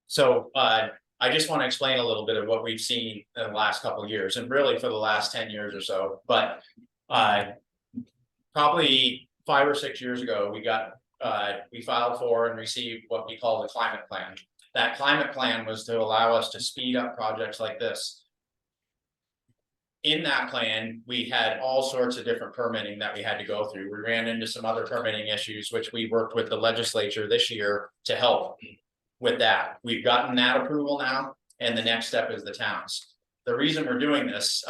So I just want to explain a little bit of what we've seen in the last couple of years, and really for the last 10 years or so. But probably 5 or 6 years ago, we filed for and received what we call the climate plan. That climate plan was to allow us to speed up projects like this. In that plan, we had all sorts of different permitting that we had to go through. We ran into some other permitting issues, which we worked with the legislature this year to help with that. We've gotten that approval now, and the next step is the towns. The reason we're doing this,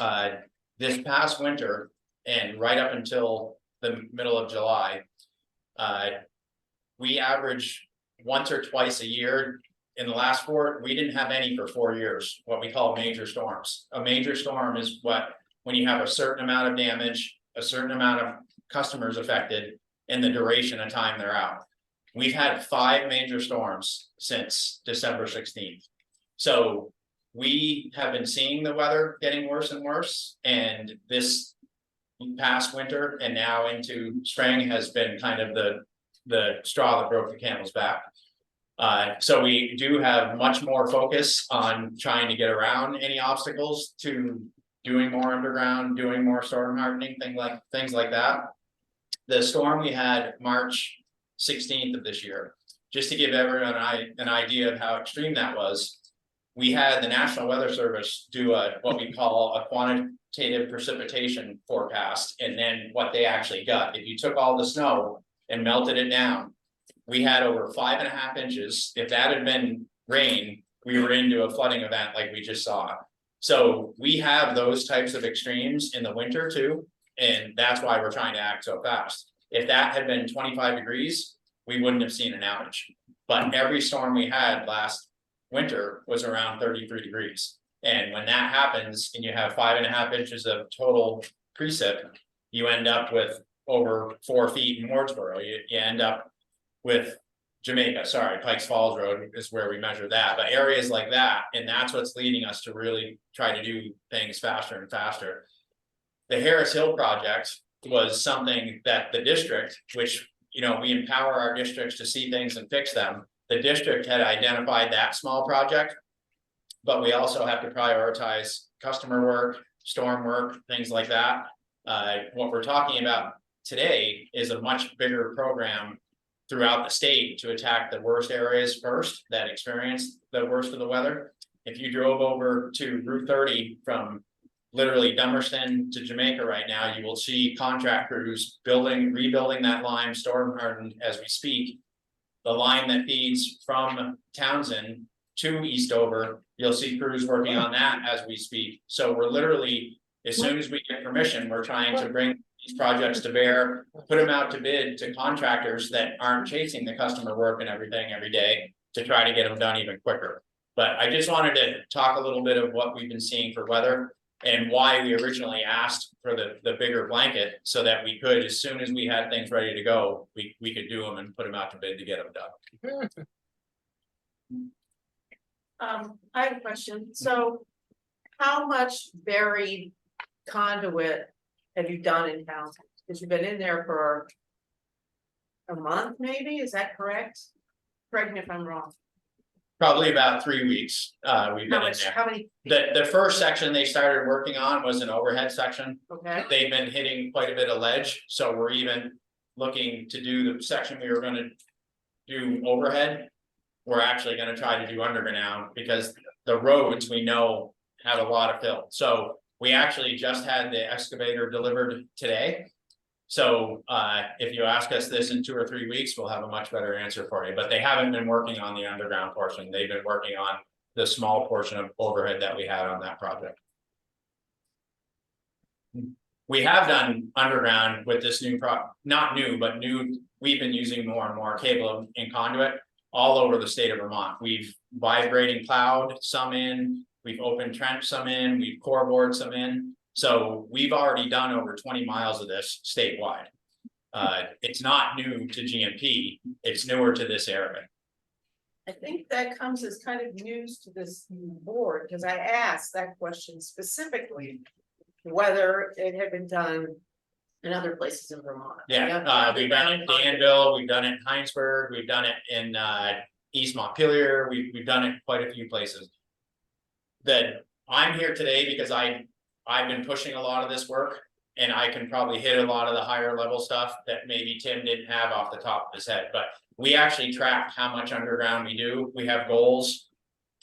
this past winter and right up until the middle of July, we average once or twice a year. In the last 4, we didn't have any for 4 years, what we call major storms. A major storm is when you have a certain amount of damage, a certain amount of customers affected, and the duration of time they're out. We've had 5 major storms since December 16th. So we have been seeing the weather getting worse and worse. And this past winter and now into spring has been kind of the straw that broke the camel's back. So we do have much more focus on trying to get around any obstacles to doing more underground, doing more storm hardening, things like that. The storm we had March 16th of this year, just to give everyone an idea of how extreme that was. We had the National Weather Service do what we call a quantitative precipitation forecast, and then what they actually got. If you took all the snow and melted it down, we had over 5.5 inches. If that had been rain, we were into a flooding event like we just saw. So we have those types of extremes in the winter too, and that's why we're trying to act so fast. If that had been 25 degrees, we wouldn't have seen an outage. But every storm we had last winter was around 33 degrees. And when that happens and you have 5.5 inches of total precip, you end up with over 4 feet in Wardsboro. You end up with Jamaica, Pikes Falls Road is where we measure that, but areas like that, and that's what's leading us to really try to do things faster and faster. The Harris Hill project was something that the district, which, you know, we empower our districts to see things and fix them. The district had identified that small project, but we also have to prioritize customer work, storm work, things like that. What we're talking about today is a much bigger program throughout the state to attack the worst areas first that experience the worst of the weather. If you drove over to Route 30 from literally Dummerston to Jamaica right now, you will see contract crews rebuilding that line, storm hardened as we speak. The line that feeds from Townsend to Eastover, you'll see crews working on that as we speak. So we're literally, as soon as we get permission, we're trying to bring these projects to bear, put them out to bid to contractors that aren't chasing the customer work and everything every day to try to get them done even quicker. But I just wanted to talk a little bit of what we've been seeing for weather and why we originally asked for the bigger blanket, so that we could, as soon as we had things ready to go, we could do them and put them out to bid to get them done. I have a question. So how much buried conduit have you done in town? Because you've been in there for a month, maybe, is that correct? Correct me if I'm wrong. Probably about 3 weeks. We've been in there. How many? The first section they started working on was an overhead section. Okay. They've been hitting quite a bit of ledge, so we're even looking to do the section we were going to do overhead. We're actually going to try to do underground because the roads we know have a lot of fill. So we actually just had the excavator delivered today. So if you ask us this in 2 or 3 weeks, we'll have a much better answer for you. But they haven't been working on the underground portion. They've been working on the small portion of overhead that we had on that project. We have done underground with this new not new, but new. We've been using more and more cable and conduit all over the state of Vermont. We've vibrating plowed some in. We've open trench some in, we've core bored some in. So we've already done over 20 miles of this statewide. It's not new to GMP, it's newer to this area. I think that comes as kind of news to this board, because I asked that question specifically, whether it had been done in other places in Vermont. Yeah, we've done it in Danville, we've done it in Heinsberg, we've done it in East Montpelier, we've done it quite a few places. That I'm here today because I've been pushing a lot of this work, and I can probably hit a lot of the higher level stuff that maybe Tim didn't have off the top of his head. But we actually track how much underground we do. We have goals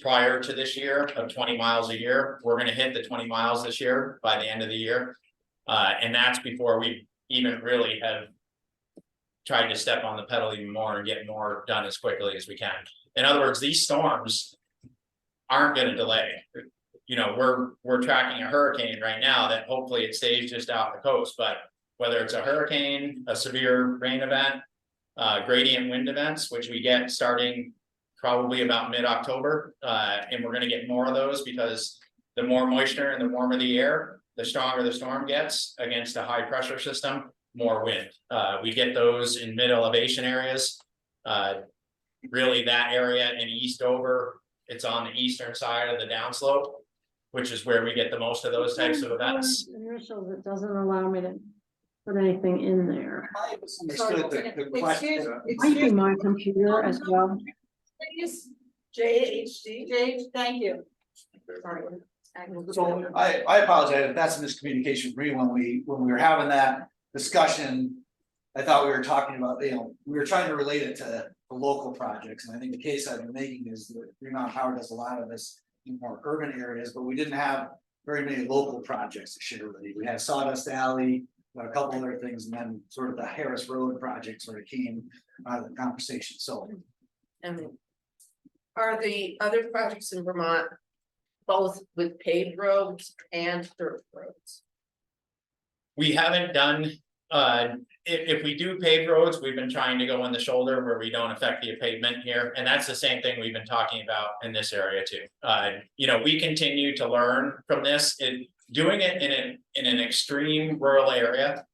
prior to this year of 20 miles a year. We're going to hit the 20 miles this year by the end of the year. And that's before we even really have tried to step on the pedal even more and get more done as quickly as we can. In other words, these storms aren't going to delay. You know, we're tracking a hurricane right now that hopefully it stays just off the coast, but whether it's a hurricane, a severe rain event, gradient wind events, which we get starting probably about mid-October, and we're going to get more of those because the more moisture and the warmer the air, the stronger the storm gets against a high pressure system, more wind. We get those in mid elevation areas, really that area in Eastover. It's on the eastern side of the downslope, which is where we get the most of those types of events. Initials, it doesn't allow me to put anything in there. I misunderstood the question. Might be my computer as well. Please, JHD, thank you. Sorry. So I apologize if that's a miscommunication for me when we were having that discussion. I thought we were talking about, we were trying to relate it to the local projects, and I think the case I've been making is that Vermont Power does a lot of this in more urban areas, but we didn't have very many local projects to share with you. We had Sawdust Alley, a couple other things, and then sort of the Harris Road project sort of came out of the conversation, so. And are the other projects in Vermont both with paved roads and dirt roads? We haven't done, if we do paved roads, we've been trying to go in the shoulder where we don't affect the pavement here, and that's the same thing we've been talking about in this area too. We continue to learn from this, doing it in an extreme rural area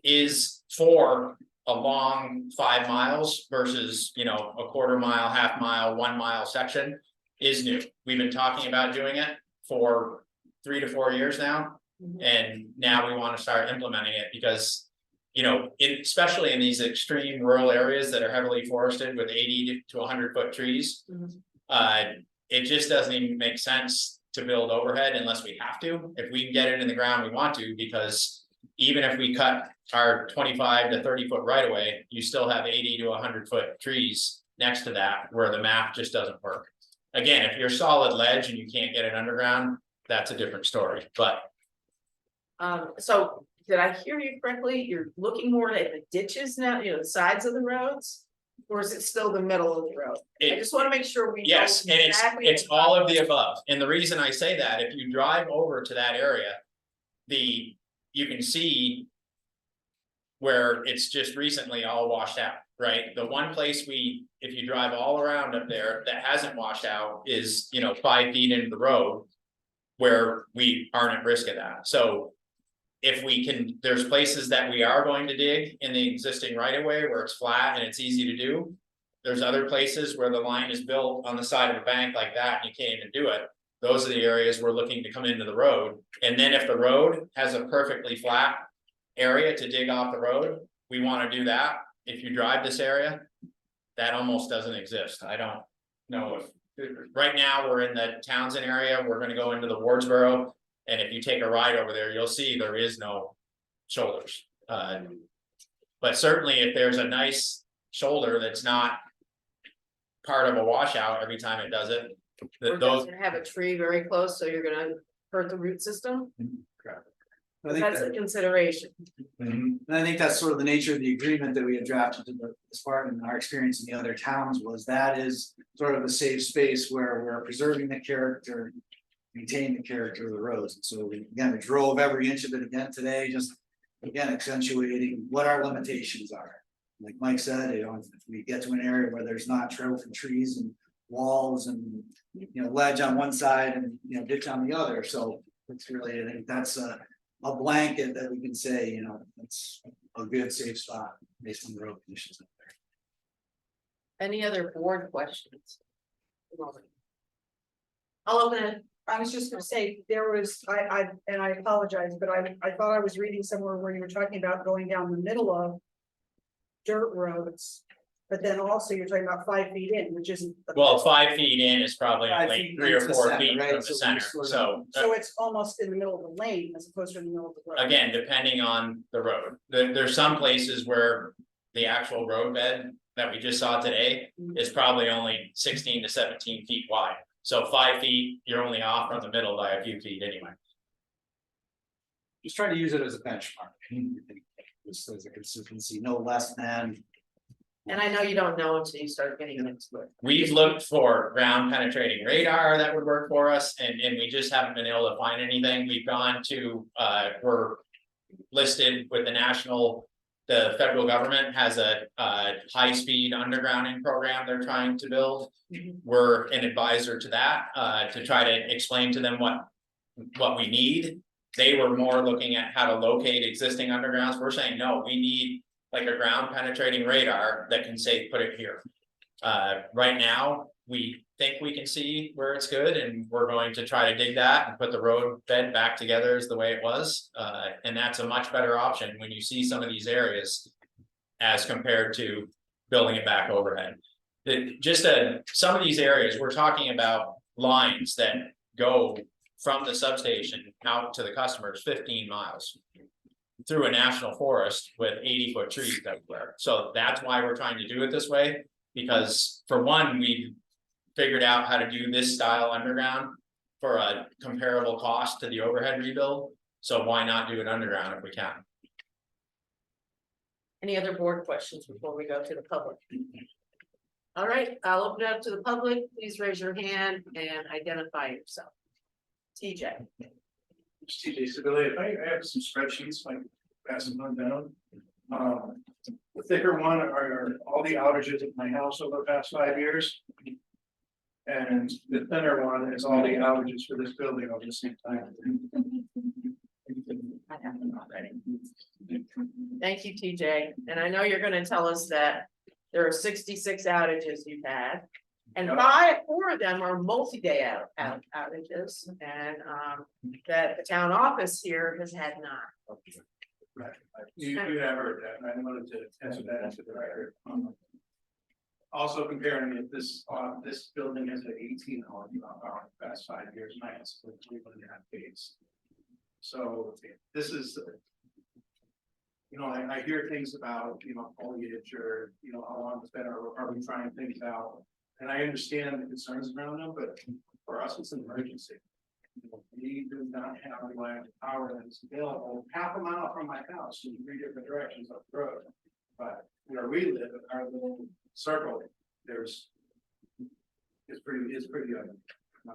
is for a long 5 miles versus, a quarter mile, half mile, 1 mile section is new. We've been talking about doing it for 3 to 4 years now. And now we want to start implementing it because, especially in these extreme rural areas that are heavily forested with 80 to 100 foot trees. It just doesn't even make sense to build overhead unless we have to. If we can get it in the ground, we want to, because even if we cut our 25 to 30 foot right away, you still have 80 to 100 foot trees next to that where the math just doesn't work. Again, if you're solid ledge and you can't get it underground, that's a different story, but. So did I hear you correctly? You're looking more at the ditches now, the sides of the roads? Or is it still the middle of the road? I just want to make sure we. know Yes, and exactly it's all of the above. And the reason I say that, if you drive over to that area, you can see where it's just recently all washed out, right? The one place if you drive all around up there that hasn't washed out is, 5 feet into the road where we aren't at risk of that. So if we can, there's places that we are going to dig in the existing right of way where it's flat and it's easy to do. There's other places where the line is built on the side of a bank like that and you can't even do it. Those are the areas we're looking to come into the road. And then if the road has a perfectly flat area to dig off the road, we want to do that. If you drive this area, that almost doesn't exist. I don't know if, right now we're in the Townsend area, we're going to go into the Wardsboro. And if you take a ride over there, you'll see there is no shoulders. But certainly if there's a nice shoulder that's not part of a washout every time it does it. Or does it have a tree very close, so you're gonna hurt the root system? I think That's a consideration. And I think that's sort of the nature of the agreement that we had drafted to the Spartan. Our experience in the other towns was that is sort of a safe space where we're preserving the character, maintaining the character of the roads. And so we drove every inch of it again today, just again accentuating what our limitations are. Like Mike said, if we get to an area where there's not trail from trees and walls and ledge on one side and ditch on the other. So it's really, I think that's a blanket that we can say, it's a good safe spot based on the road conditions up there. Any other board questions? I'll open it. I was just gonna say, there was, and I apologize, but I thought I was reading somewhere where you were talking about going down the middle of dirt roads, but then also you're talking about 5 feet in, which isn't. Well, 5 feet in is probably 5 only feet 3 or into the 4 center, feet right? from the So center, we're so. So it's almost in the middle of the lane as opposed to in the middle of the road. Again, depending on the road, there's some places where the actual road bed that we just saw today is probably only 16 to 17 feet wide. So 5 feet, you're only off from the middle by a few feet anyway. Just try to use it as a benchmark. Just as a consistency, no less than. And I know you don't know until you start getting into it. We've looked for ground penetrating radar that would work for us, and we just haven't been able to find anything. We've gone to, we're listed with the federal government has a high-speed undergrounding program they're trying to build. We're an advisor to that, to try to explain to them what we need. They were more looking at how to locate existing undergrounds. We're saying, no, we need like a ground penetrating radar that can say, put it here. Right now, we think we can see where it's good, and we're going to try to dig that and put the road bed back together as the way it was. And that's a much better option when you see some of these areas as compared to building it back overhead. Some of these areas, we're talking about lines that go from the substation out to the customers 15 miles. Through a national forest with 80-foot trees everywhere, so that's why we're trying to do it this way. Because for one, we figured out how to do this style underground for a comparable cost to the overhead rebuild. So why not do it underground if we can? Any other board questions before we go to the public? All right, I'll open it up to the public. Please raise your hand and identify yourself. TJ. TJ Stability, I have some spreadsheets, like passing them down. The thicker one are all the outages at my house over the past 5 years. And the thinner one is all the outages for this building over the same time. I have them already. Thank you, TJ. And I know you're gonna tell us that there are 66 outages you've had. And four of them are multi-day outages, and that the town office here has had none. Right. You have heard that, and I wanted to answer that into the record. Also comparing it, this building has had 18 hours in the past 5 years, and I had split 3.5 days. So this is, I hear things about, foliage or, how long it's been, or are we trying things out? And I understand the concerns around them, but for us, it's an emergency. We do not have reliable power that is available half a mile from my house in 3 different directions up the road. But where we live, our little circle, it's pretty ugly.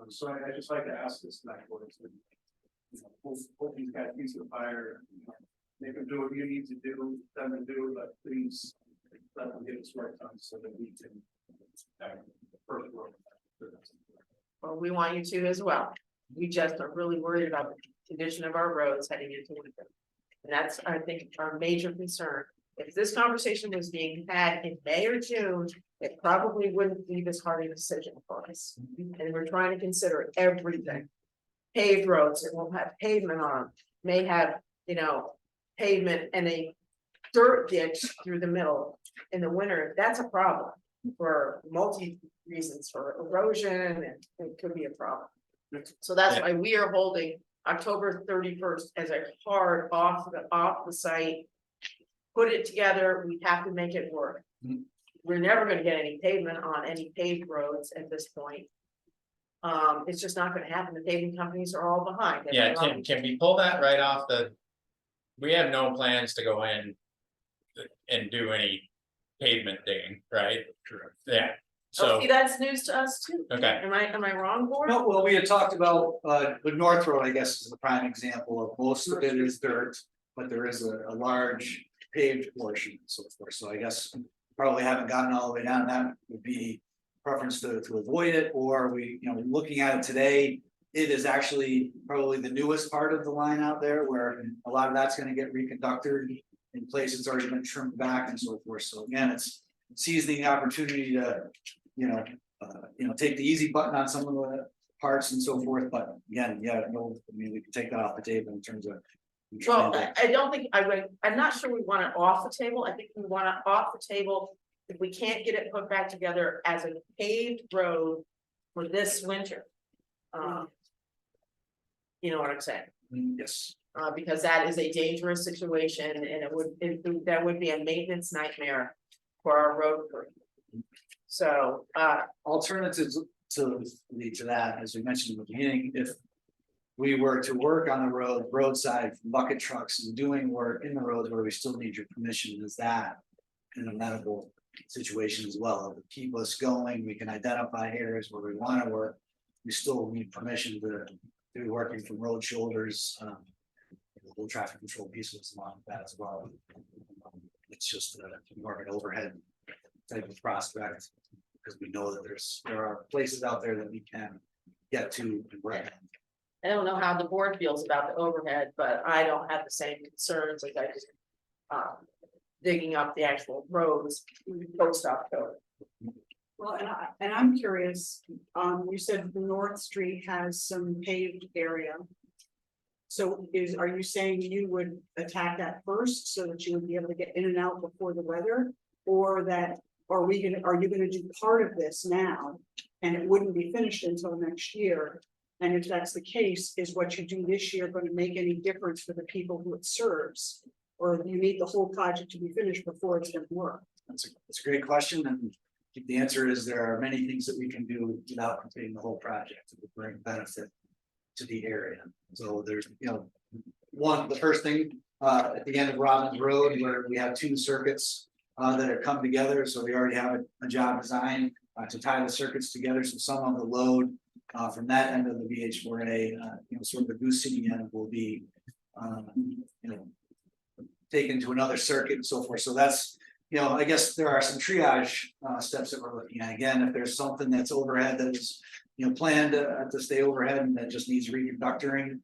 So I just like to ask this tonight, board, hope these guys use the fire, they can do what you need to do, them to do, but please let them get this work done so that we can. First world. Well, we want you to as well. We just are really worried about the condition of our roads heading into winter. And that's, I think, our major concern. If this conversation was being had in May or June, it probably wouldn't be this hard a decision for us. And we're trying to consider everything. Paved roads, it won't have pavement on them, may have, pavement and a dirt ditch through the middle in the winter. That's a problem for multi reasons, for erosion, and it could be a problem. So that's why we are holding October 31st as a hard off the site. Put it together, we have to make it work. We're never gonna get any pavement on any paved roads at this point. It's just not gonna happen. The paving companies are all behind. Yeah, can we pull that right off we have no plans to go in and do any pavement digging, right? Yeah, so, See, that's news to us too. okay, Am I wrong, board? No, well, we had talked about, the North Road, I guess, is the prime example of most of it is dirt, but there is a large paved portion and so forth. So I guess probably haven't gotten all the way down. That would be preference to avoid it, or we, looking at it today, it is actually probably the newest part of the line out there where a lot of that's going to get reconductored in place. It's already been trimmed back and so forth. So again, it's seizing the opportunity to, take the easy button on some of the parts and so forth. But again, we can take that off the table in terms of. Well, I don't think I'm not sure we want it off the table. I think we want it off the table if we can't get it put back together as a paved road for this winter. You know what I'm saying? Yes. Because that is a dangerous situation, and that would be a maintenance nightmare for our road crew. So, Alternatives to that, as we mentioned in the beginning, if we were to work on the roadside bucket trucks and doing work in the roads where we still need your permission, is that an amenable situation as well? It would keep us going. We can identify areas where we want to work. We still need permission to be working from road shoulders, the traffic control pieces along with that as well. It's just more of an overhead type of prospect, because we know that there are places out there that we can get to and work. I don't know how the board feels about the overhead, but I don't have the same concerns as I just digging up the actual roads post October. Well, and I'm curious, you said North Street has some paved area. So are you saying you would attack that first so that you would be able to get in and out before the weather? Or that are you gonna do part of this now? And it wouldn't be finished until next year? And if that's the case, is what you do this year gonna make any difference for the people who it serves? Or do you need the whole project to be finished before it's gonna work? That's a great question, and the answer is there are many things that we can do without completing the whole project that would bring benefit to the area. So there's, the first thing, at the end of Robbins Road, where we have 2 circuits that have come together, so we already have a job design to tie the circuits together, so some of the load from that end of the VH4A, sort of the Goose City end will be, taken to another circuit and so forth. So that's, I guess there are some triage steps that we're looking at. Again, if there's something that's overhead that was, planned to stay overhead and that just needs reconductoring,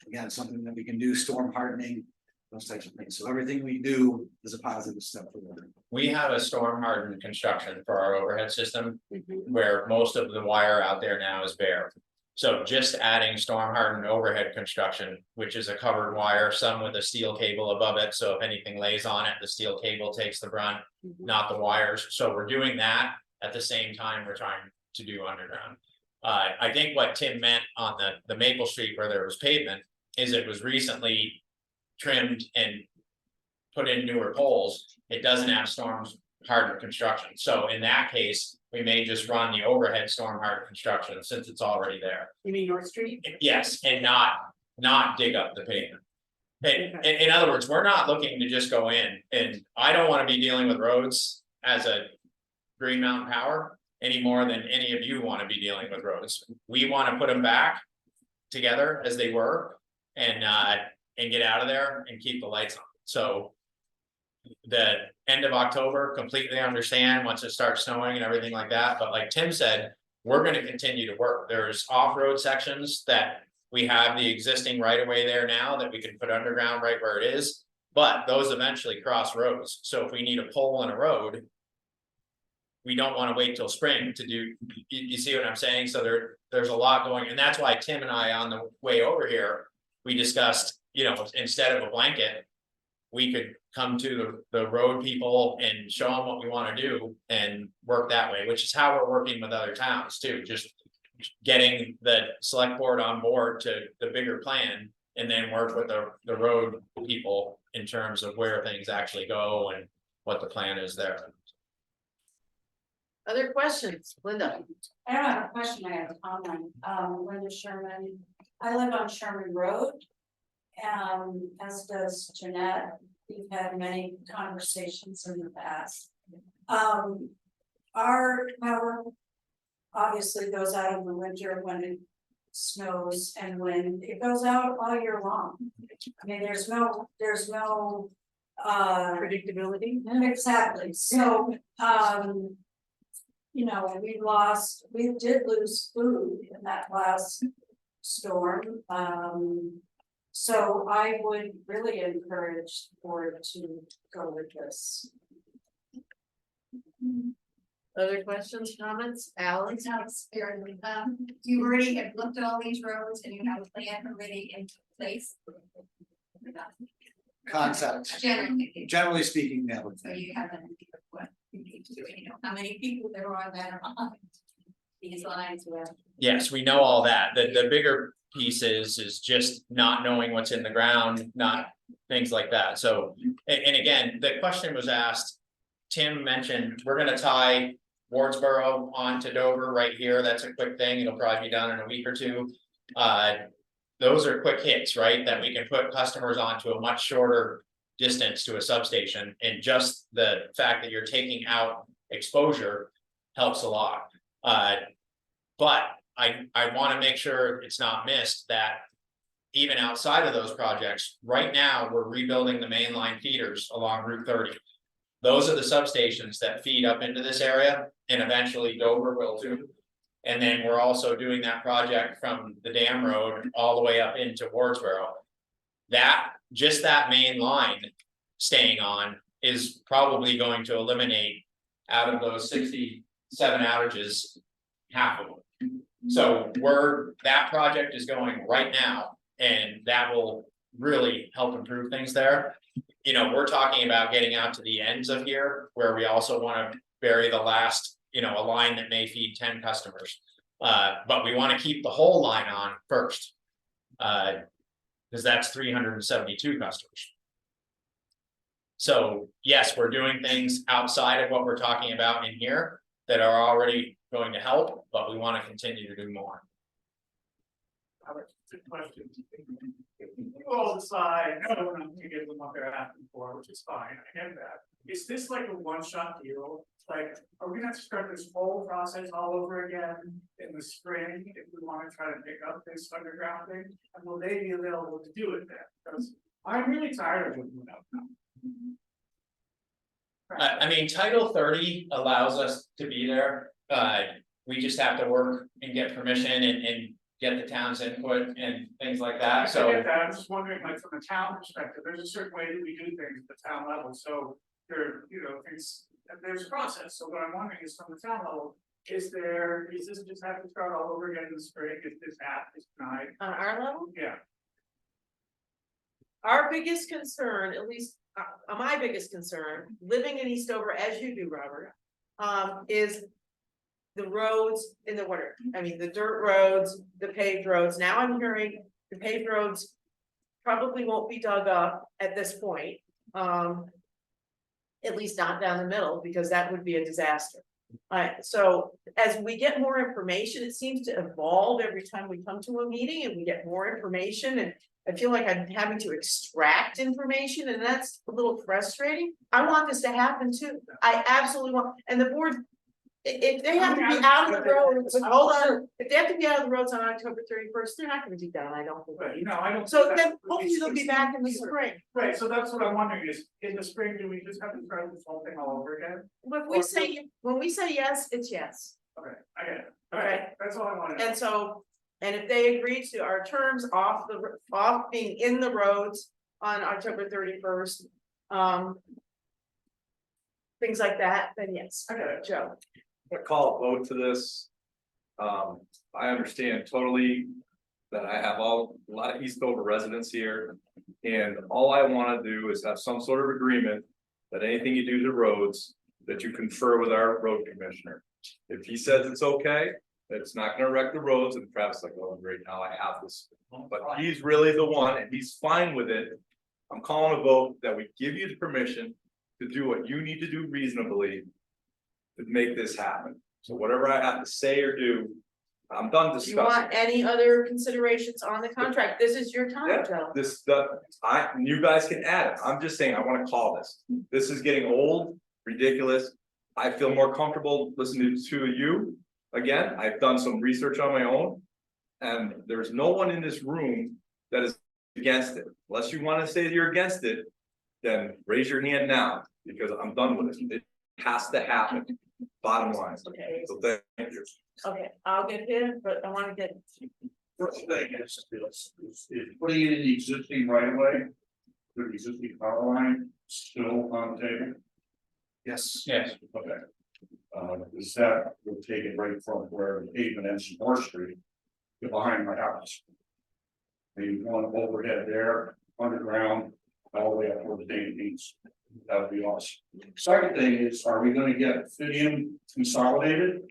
again, something that we can do, storm hardening, those types of things. So everything we do is a positive step forward. We have a storm hardened construction for our overhead system, where most of the wire out there now is bare. So just adding storm hardened overhead construction, which is a covered wire, some with a steel cable above it. So if anything lays on it, the steel cable takes the brunt, not the wires. So we're doing that at the same time we're trying to do underground. I think what Tim meant on the Maple Street where there was pavement is it was recently trimmed and put in newer poles. It doesn't have storm hardened construction. So in that case, we may just run the overhead storm hardened construction since it's already there. You mean North Street? Yes, and not dig up the pavement. In other words, we're not looking to just go in, and I don't want to be dealing with roads as a Green Mountain Power any more than any of you want to be dealing with roads. We want to put them back together as they were and get out of there and keep the lights on. So the end of October, completely understand once it starts snowing and everything like that. But like Tim said, we're going to continue to work. There's off-road sections that we have the existing right of way there now that we can put underground right where it is, but those eventually cross roads. So if we need a pole in a road, we don't want to wait till spring to do, you see what I'm saying? So there's a lot going, and that's why Tim and I on the way over here, we discussed, instead of a blanket, we could come to the road people and show them what we want to do and work that way, which is how we're working with other towns too. Just getting the select board on board to the bigger plan and then work with the road people in terms of where things actually go and what the plan is there. Other questions, Linda? I don't have a question, I have a comment. Linda Sherman, I live on Sherman Road. As does Jeanette, we've had many conversations in the past. Our power obviously goes out in the winter when it snows and when it goes out all year long. I mean, there's no Predictability? exactly, so we did lose food in that last storm. So I would really encourage the board to go with this. Other questions, comments? Alan? It's not sparingly, you already have looked at all these roads and you have a plan already in place. Concept, generally speaking, that would So think. you have an idea of what you need to do, how many people there are that are on these lines with. Yes, we know all that. The bigger piece is just not knowing what's in the ground, not things like that. So, and again, the question was asked, Tim mentioned, we're gonna tie Wardsboro onto Dover right here. That's a quick thing. It'll probably be done in a week or two. Those are quick hits, right? That we can put customers onto a much shorter distance to a substation. And just the fact that you're taking out exposure helps a lot. But I want to make sure it's not missed that even outside of those projects, right now, we're rebuilding the mainline feeders along Route 30. Those are the substations that feed up into this area, and eventually Dover will too. And then we're also doing that project from the dam road all the way up into Wardsboro. Just that main line staying on is probably going to eliminate out of those 67 outages, half of them. So that project is going right now, and that will really help improve things there. We're talking about getting out to the ends of here where we also want to bury the last, a line that may feed 10 customers. But we want to keep the whole line on first. Because that's 372 customers. So yes, we're doing things outside of what we're talking about in here that are already going to help, but we want to continue to do more. Good question. You all decide, no, we're not gonna give them what they're asking for, which is fine, I get that. Is this like a one-shot deal? Like, are we gonna have to start this whole process all over again in the spring if we wanna try to pick up this underground thing? And will they be available to do it then? Because I'm really tired of looking up now. I mean, Title 30 allows us to be there. We just have to work and get permission and get the town's input and things like that, I so. get that, I'm just wondering, like, from a town perspective, there's a certain way that we do things at the town level, so there, things, there's a process, so what I'm wondering is from the town level, is this just have to start all over again in the spring, if this app is denied? On our level, Yeah, our biggest concern, at least, my biggest concern, living in Eastover as you do, Robert, is the roads in the winter. I mean, the dirt roads, the paved roads. Now I'm hearing the paved roads probably won't be dug up at this point. At least not down the middle, because that would be a disaster. So as we get more information, it seems to evolve every time we come to a meeting and we get more information, and I feel like I'm having to extract information, and that's a little frustrating. I want this to happen too. I absolutely want, and the board, if they have to be out of the roads, hold on, if they have to be out of the roads on October 31st, they're not gonna be done, I don't but think. I don't. So think then that would hopefully they'll be 16 back in the spring. Right, so that's what I'm wondering is, in the spring, do we just have to start this whole thing all over again? When we say yes, it's yes. Okay, I get it. Okay. That's all I wanted. to know. And so, and if they agree to our terms off being in the roads on October 31st, things like that, then yes. Okay. Joe. I call a vote to this. I understand totally that I have a lot of Eastover residents here. And all I want to do is have some sort of agreement that anything you do to roads, that you confer with our road commissioner. If he says it's okay, that it's not gonna wreck the roads, and Travis like, oh, great, now I have this. But he's really the one, and he's fine with it. I'm calling a vote that we give you the permission to do what you need to do reasonably to make this happen. So whatever I have to say or do, I'm done Do you discussing. want any other considerations on the contract? This is your time, Yeah, Joe. this stuff, you guys can add it. I'm just saying, I wanna call this. This is getting old, ridiculous. I feel more comfortable listening to you. Again, I've done some research on my own. And there's no one in this room that is against it. Unless you wanna say that you're against it, then raise your hand now, because I'm done with it. It has to happen, bottom line. Okay, So thank you. okay, I'll get him, but I wanna get, First thing is putting it in the existing right of way, the existing power line still on the table. Yes. Yes. Okay. Is that will take it right from where the pavement ends in North Street to behind my house. Maybe one overhead there, underground, all the way up where the data meets. That would be awesome. Second thing is, are we gonna get Fidium consolidated?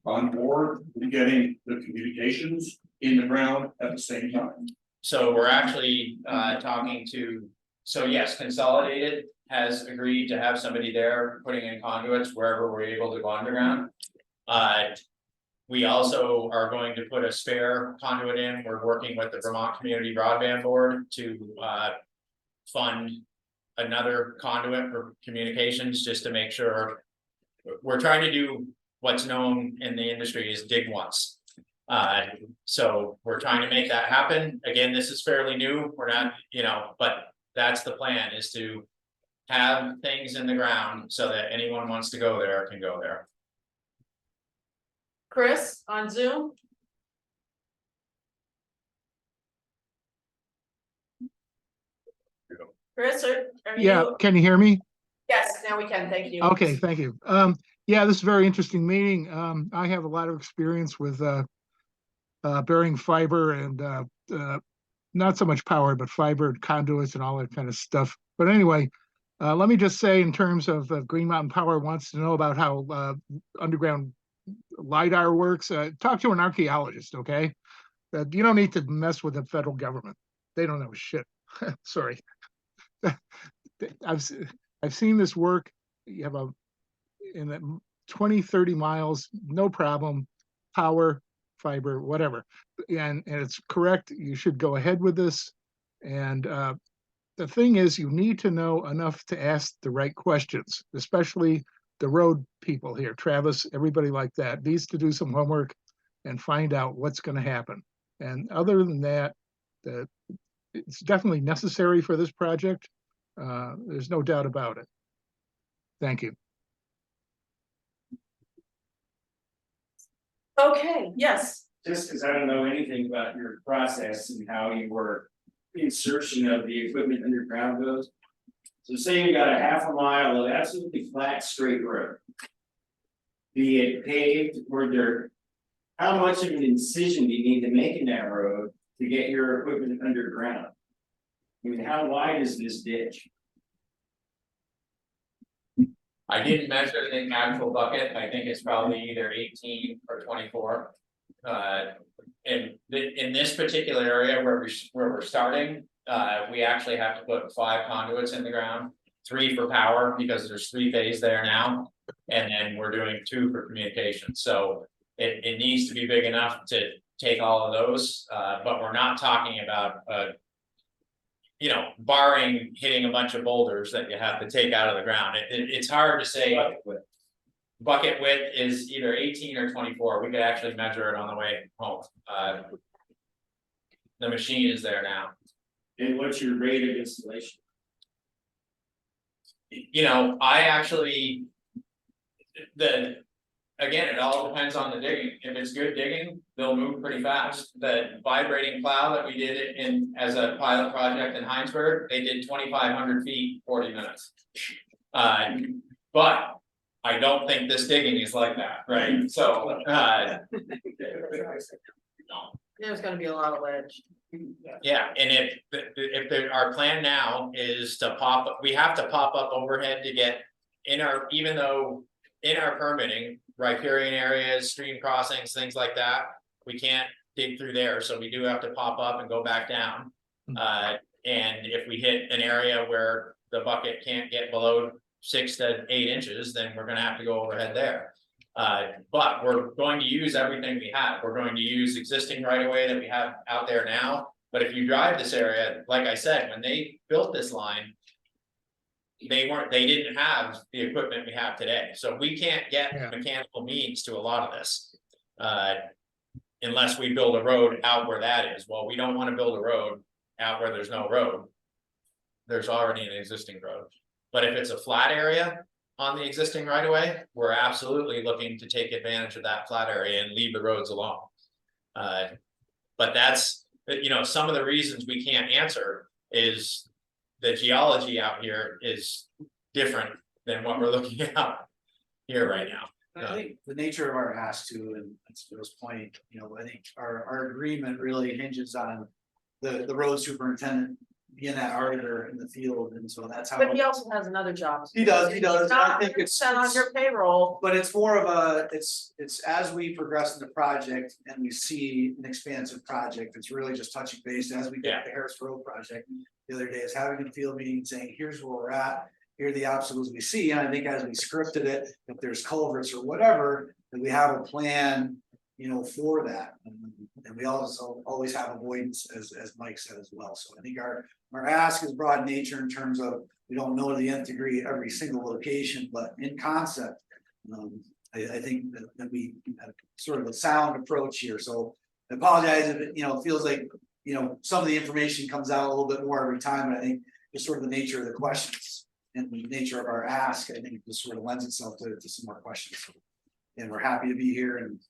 On board, with getting the communications in the ground at the same time? So we're actually talking to, so yes, Consolidated has agreed to have somebody there putting in conduits wherever we're able to go underground. We also are going to put a spare conduit in. We're working with the Vermont Community Broadband Board to fund another conduit for communications, just to make sure. We're trying to do what's known in the industry as dig once. So we're trying to make that happen. Again, this is fairly new. We're not, but that's the plan, is to have things in the ground so that anyone wants to go there can go there. Chris on Zoom. Chris, are you? Yeah, can you hear me? Yes, now we can, thank you. Okay, thank you. Yeah, this is a very interesting meeting. I have a lot of experience with burying fiber and not so much power, but fiber conduits and all that kind of stuff. But anyway, Let me just say, in terms of Green Mountain Power wants to know about how underground LiDAR works, talk to an archaeologist, okay? You don't need to mess with the federal government. They don't know shit. Sorry. I've seen this work. You have in the 20, 30 miles, no problem, power, fiber, whatever. And it's correct. You should go ahead with this. And the thing is, you need to know enough to ask the right questions, especially the road people here, Travis, everybody like that needs to do some homework and find out what's going to happen. And other than that, it's definitely necessary for this project. There's no doubt about it. Thank you. Okay, yes, Just because I don't know anything about your process and how your insertion of the equipment underground goes. So say you got a half a mile of absolutely flat, straight road. Be it paved or dirt. How much of an incision do you need to make in that road to get your equipment underground? I mean, how wide is this ditch? I didn't measure the actual bucket, I think it's probably either 18 or 24. In this particular area where we're starting, we actually have to put 5 conduits in the ground, 3 for power because there's 3 phase there now, and then we're doing 2 for communication. So it needs to be big enough to take all of those, but we're not talking about you know, barring hitting a bunch of boulders that you have to take out of the ground. It's hard to say. Bucket width is either 18 or 24. We could actually measure it on the way home. The machine is there now. And what's your rate of installation? You know, I actually, again, it all depends on the digging. If it's good digging, they'll move pretty fast. The vibrating plow that we did it in as a pilot project in Heinsberg, they did 2,500 feet, 40 minutes. But I don't think this digging is like that, right? So, there's gonna be a lot of ledge. yeah, and our plan now is to we have to pop up overhead to get even though in our permitting, riparian areas, stream crossings, things like that, we can't dig through there, so we do have to pop up and go back down. And if we hit an area where the bucket can't get below 6 to 8 inches, then we're gonna have to go overhead there. But we're going to use everything we have. We're going to use existing right of way that we have out there now. But if you drive this area, like I said, when they built this line, they didn't have the equipment we have today. So we can't get mechanical means to a lot of this. Unless we build a road out where that is. Well, we don't want to build a road out where there's no road. There's already an existing road. But if it's a flat area on the existing right of way, we're absolutely looking to take advantage of that flat area and leave the roads alone. But that's, you know, some of the reasons we can't answer is the geology out here is different than what we're looking at here right now. I think the nature of our ask too, and that's Bill's point, you know, I think our agreement really hinges on the road superintendent being that arbiter in the field, and so that's how. But he also has another job. He does. He's I not think it's set on your payroll. But it's more of a, it's as we progress in the project and we see an expansive project, it's really just touching base as we get the Harris Road project. The other day is having a field meeting saying, here's where we're at, here are the obstacles we see, and I think as we scripted it, if there's culverts or whatever, that we have a plan, you know, for that. And we also always have avoidance, as Mike said as well. So I think our ask is broad in nature in terms of, we don't know to the nth degree every single location, but in concept, I think that we have sort of a sound approach here. So I apologize if it, you know, feels like, you know, some of the information comes out a little bit more every time, but I think just sort of the nature of the questions and the nature of our ask, I think just sort of lends itself to some more questions. And we're happy to be here and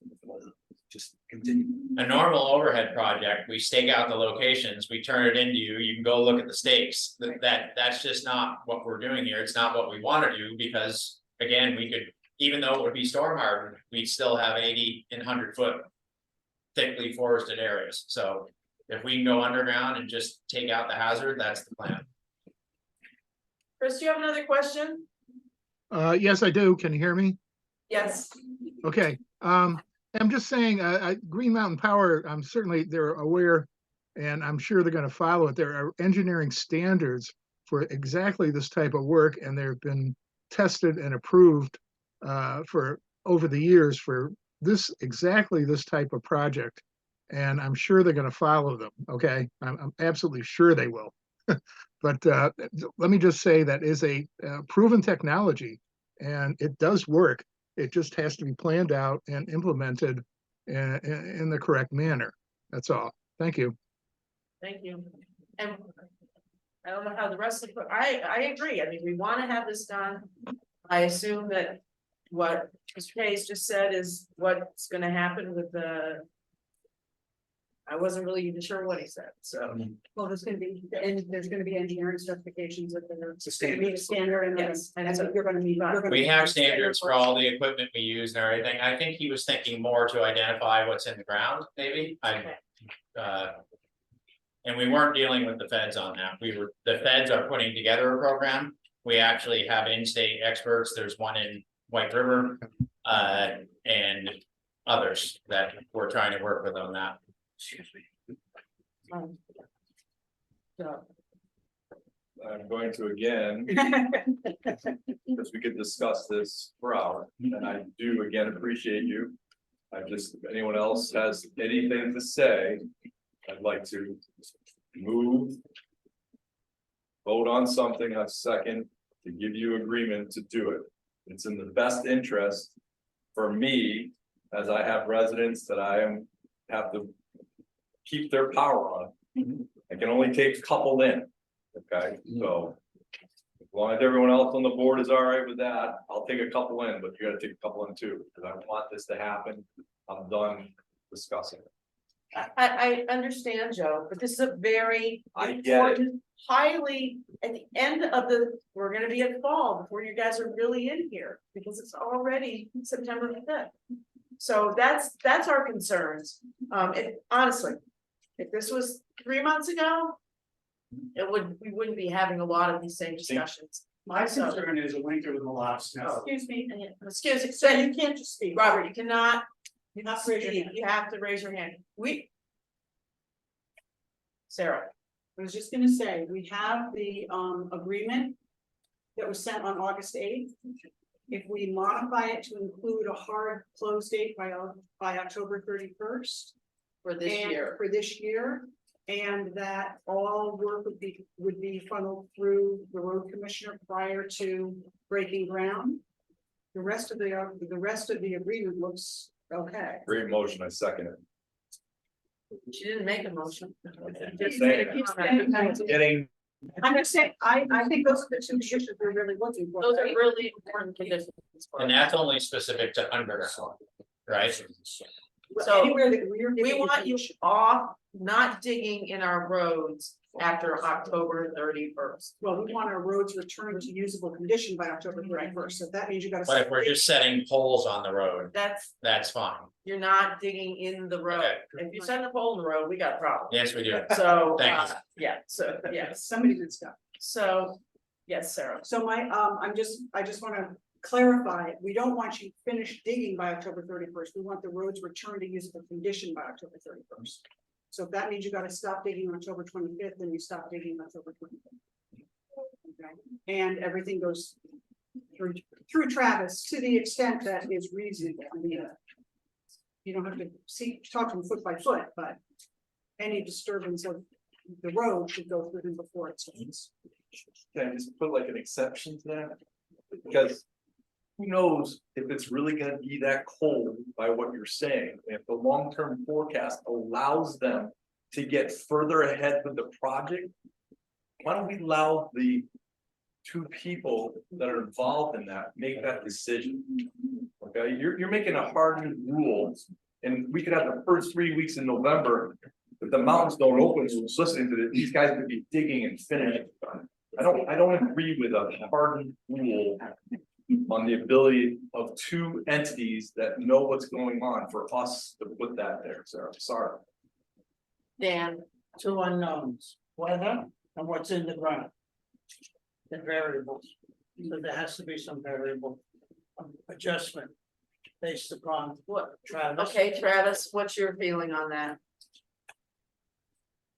just continue. A normal overhead project, we stake out the locations, we turn it into you can go look at the stakes. That's just not what we're doing here. It's not what we want to do, because again, we could, even though it would be storm hardened, we'd still have 80 and 100 foot thickly forested areas. So if we can go underground and just take out the hazard, that's the plan. Chris, do you have another question? Yes, I do. Can you hear me? Yes. Okay, I'm just saying, Green Mountain Power, I'm certainly, they're aware, and I'm sure they're gonna follow it. There are engineering standards for exactly this type of work, and they've been tested and approved for over the years for exactly this type of project. And I'm sure they're gonna follow them, okay? I'm absolutely sure they will. But let me just say that is a proven technology, and it does work. It just has to be planned out and implemented in the correct manner. That's all. Thank you. Thank you. And I don't know how the rest of, I agree. I mean, we want to have this done. I assume that what Mr. Hayes just said is what's gonna happen with I wasn't really even sure what he said, so. Well, there's gonna be, and there's gonna be engineering specifications that they're. It's a standard. Standard and Yes, and so you're gonna need. you're gonna We need have standard standards for all the equipment we use and everything. I think he was thinking more to identify what's in the ground, maybe. And we weren't dealing with the feds on that. The feds are putting together a program. We actually have in-state experts. There's one in White River, and others that we're trying to work with on that. Excuse me. So, I'm going to again, because we could discuss this for hours, and I do again appreciate you. If anyone else has anything to say, I'd like to move. Vote on something, a second, to give you agreement to do it. It's in the best interest for me, as I have residents that have to keep their power on. I can only take a couple in, okay, so. As long as everyone else on the board is all right with that, I'll take a couple in, but you gotta take a couple in too, because I want this to happen. I'm done discussing it. I understand, Joe, but this is a very I get it. important, highly, at the end of we're gonna be at fall before you guys are really in here, because it's already September 5th. So that's our concerns. Honestly, if this was 3 months ago, we wouldn't be having a lot of these same discussions. My concern is a winter with a lot of snow. Excuse me, so you can't just speak, Robert, you cannot. You have to raise your hand. You have to raise your hand. Sarah, I was just gonna say, we have the agreement that was sent on August 8th. If we modify it to include a hard close date by October 31st. for this year, For this year, and that all work would be funneled through the road commissioner prior to breaking ground. The rest of the agreement looks okay. Great motion, I second it. she didn't make a motion. Just Saying made a it. comment. Getting, I'm just saying, I think those are the two issues we're really looking for. Those are right? really important conditions. for And us. that's only specific to underground, right? So, Anywhere that we're. We want you off, not digging in our roads after October 31st. Well, we want our roads returned to usable condition by October 31st, so that means you gotta. But if we're just setting poles on the road, That's, fine. you're not digging in the road. Okay. If you send a pole in the road, we got a problem. Yes, we do. So, Thank you. yeah, so, yes, Somebody did stuff. so, yes, Sarah. So I just wanna clarify, we don't want you finished digging by October 31st. We want the roads returned to usable condition by October 31st. So if that means you gotta stop digging on October 25th, then you stop digging on October 25th. Okay, and everything goes through Travis to the extent that is reasonable. I mean, you don't have to talk to them foot by foot, but any disturbance of the road should go through them before it starts. can I just put like an exception to that? Because who knows if it's really gonna be that cold by what you're saying, if the long-term forecast allows them to get further ahead with the project. Why don't we allow the two people that are involved in that make that decision? Okay, you're making a hardened rule, and we could have the first 3 weeks in November. If the mountains don't open, we're listening to these guys could be digging and finishing. I don't agree with a hardened rule on the ability of two entities that know what's going on for us to put that there, Sarah, sorry. Dan, Two unknowns, weather and what's in the ground. the variables. So there has to be some variable adjustment based upon What, Travis. okay, Travis, what's your feeling on that?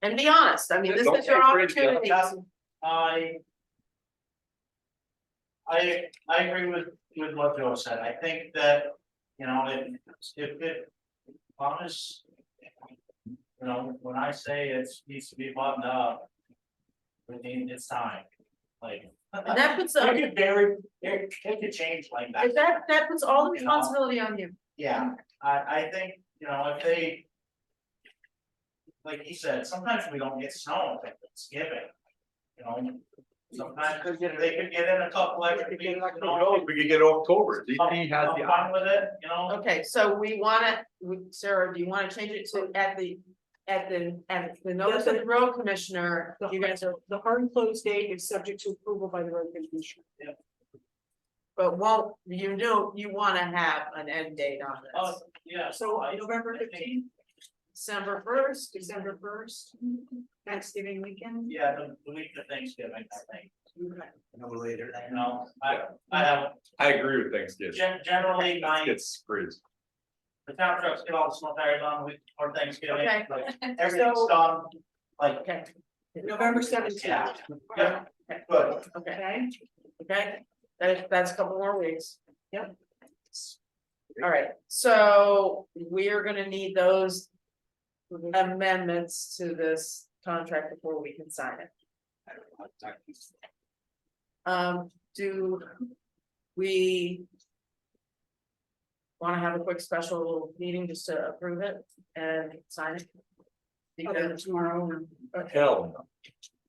And be honest, I mean, this Don't is your get crazy. opportunity. I agree with what Joe said. I think that, you know, if it honest. You know, when I say it needs to be buttoned up. I mean, it's time, like. And that puts, it could change like that. that puts all the responsibility on you. Yeah, I think, you know, if they. Like he said, sometimes we don't get snow if it's given, you know. Sometimes they could get in a couple extra weeks, you know. We could get October, DP has I'm the. fine with it, you know. Okay, so we wanna, Sarah, do you wanna change it to at the notice of the road commissioner, you guys are, The hard close date is subject to approval by the road commissioner. but won't, you know, you wanna have an end date on this. Yeah. So November 15th, December 1st, December 1st, Thanksgiving weekend. Yeah, the week of Thanksgiving, I think, No later. you know, I have, I agree with Thanksgiving. generally, It's screwed. the town trucks get all the snow tires on the week before Thanksgiving, Okay. like, everything's done, like. okay, November 17th. Yeah, good. okay, okay, that's a couple more weeks. Yep. All right, so we're gonna need those amendments to this contract before we can sign it. Do we want to have a quick special meeting just to approve it and sign it? Because Tomorrow. Hell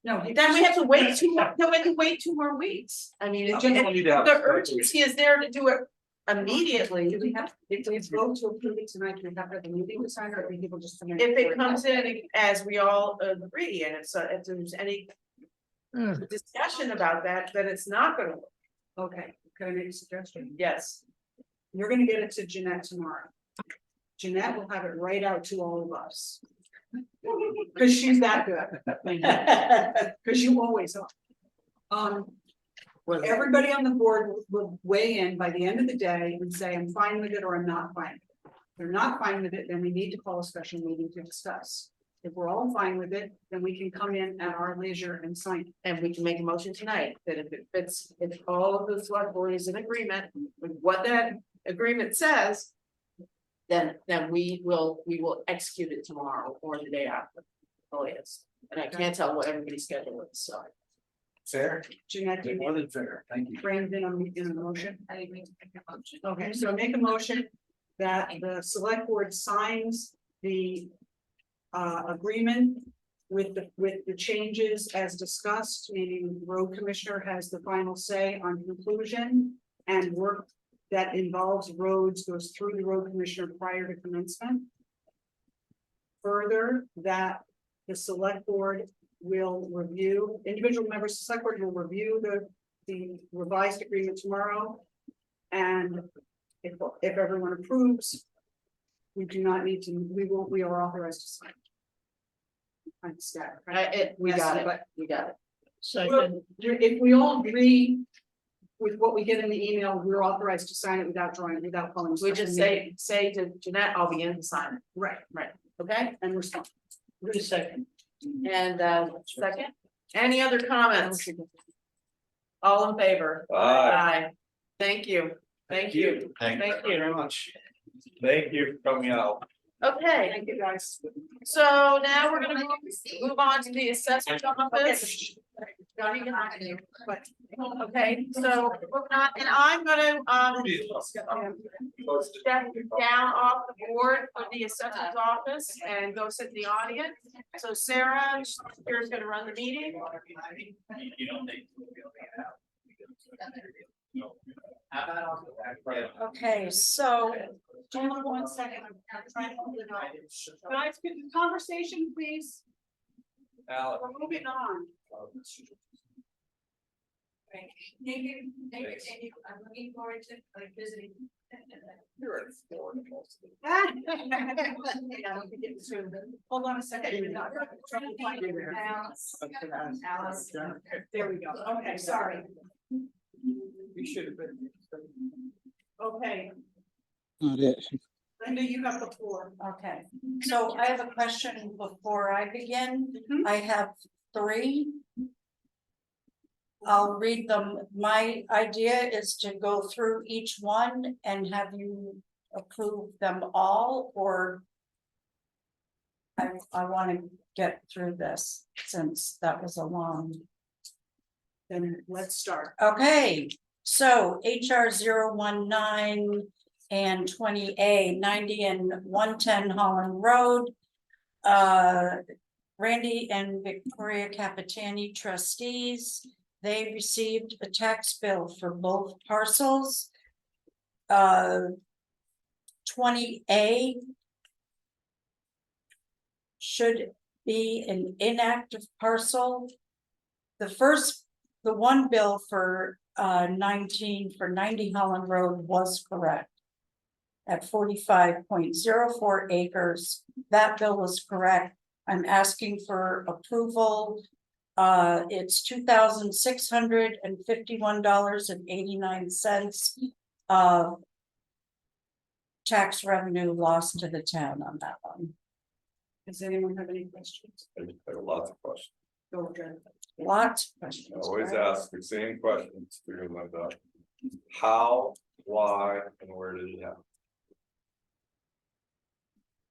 No, then we have to wait two more weeks. I mean, no. We don't need to have- the urgency is there to do it immediately. Do we have, if we vote to approve it tonight, do we have to have a meeting to sign, or do people just come in? If it comes in as we all agree, and if there's any discussion about that, then it's not gonna work. Okay, can I make a suggestion? Yes. You're gonna get it to Jeanette tomorrow. Jeanette will have it right out to all of us. Cause she's that good. Cause you always are. Everybody on the board will weigh in by the end of the day and say, I'm fine with it or I'm not fine. If they're not fine with it, then we need to call a special meeting to discuss. If we're all fine with it, then we can come in at our leisure and sign it. And we can make a motion tonight that if it fits, if all of the select board is in agreement with what that agreement says. Then we will execute it tomorrow or the day after. Oh, yes, and I can't tell what everybody's schedule is, so. Fair, Jeanette, do you more than fair, thank you. frame in a motion? I agree to make a motion. Okay, so make a motion that the select board signs the agreement with the changes as discussed, meaning the road commissioner has the final say on conclusion and work that involves roads goes through the road commissioner prior to commencement. Further, that the select board will review, individual members of the select board will review the revised agreement tomorrow. And if everyone approves, we do not need to, we are authorized to sign. I'm scared, right? We Yes, got it, but- we got it. Second, If we all agree with what we get in the email, we're authorized to sign it without calling. a We special just meeting. say to Jeanette, I'll begin to sign it, Right, okay? and respond. the second. And second, any other comments? All in favor? Aye. Thank you, thank you, Thank you. thank you. Very much. Thank you for coming out. Okay, Thank you, guys. so now we're gonna move on to the assessor's office. Okay, so we're not, and I'm gonna step down off the board for the assessor's office and go sit in the audience. So Sarah, you're gonna run the meeting. Okay, so, hold on 1 second, I'm trying to hold it up. Guys, could the conversation, please? Alex. We're moving on. Maybe, I'm looking forward to like visiting. You're in Florida most of Hold on a second. You're not trying to find it. Alice. There we go. Okay, sorry. You should have been. Okay, Not it. Linda, you got the floor. Okay, so I have a question before I begin. Mhm. I have 3. I'll read them. My idea is to go through each one and have you approve them all, or I want to get through this since that was a long. Then let's start. Okay, so HR 019 and 20A 90 and 110 Holland Road. Randy and Victoria Capitani trustees, they received a tax bill for both parcels. 20A should be an inactive parcel. The one bill for 19 for 90 Holland Road was correct. At 45.04 acres, that bill was correct. I'm asking for approval. It's $2,651.89. Tax revenue lost to the town on that one. Does anyone have any questions? I have lots of questions. Go ahead. Lots of I questions. always right? ask the same questions to you, Linda. How, why, and where did it happen?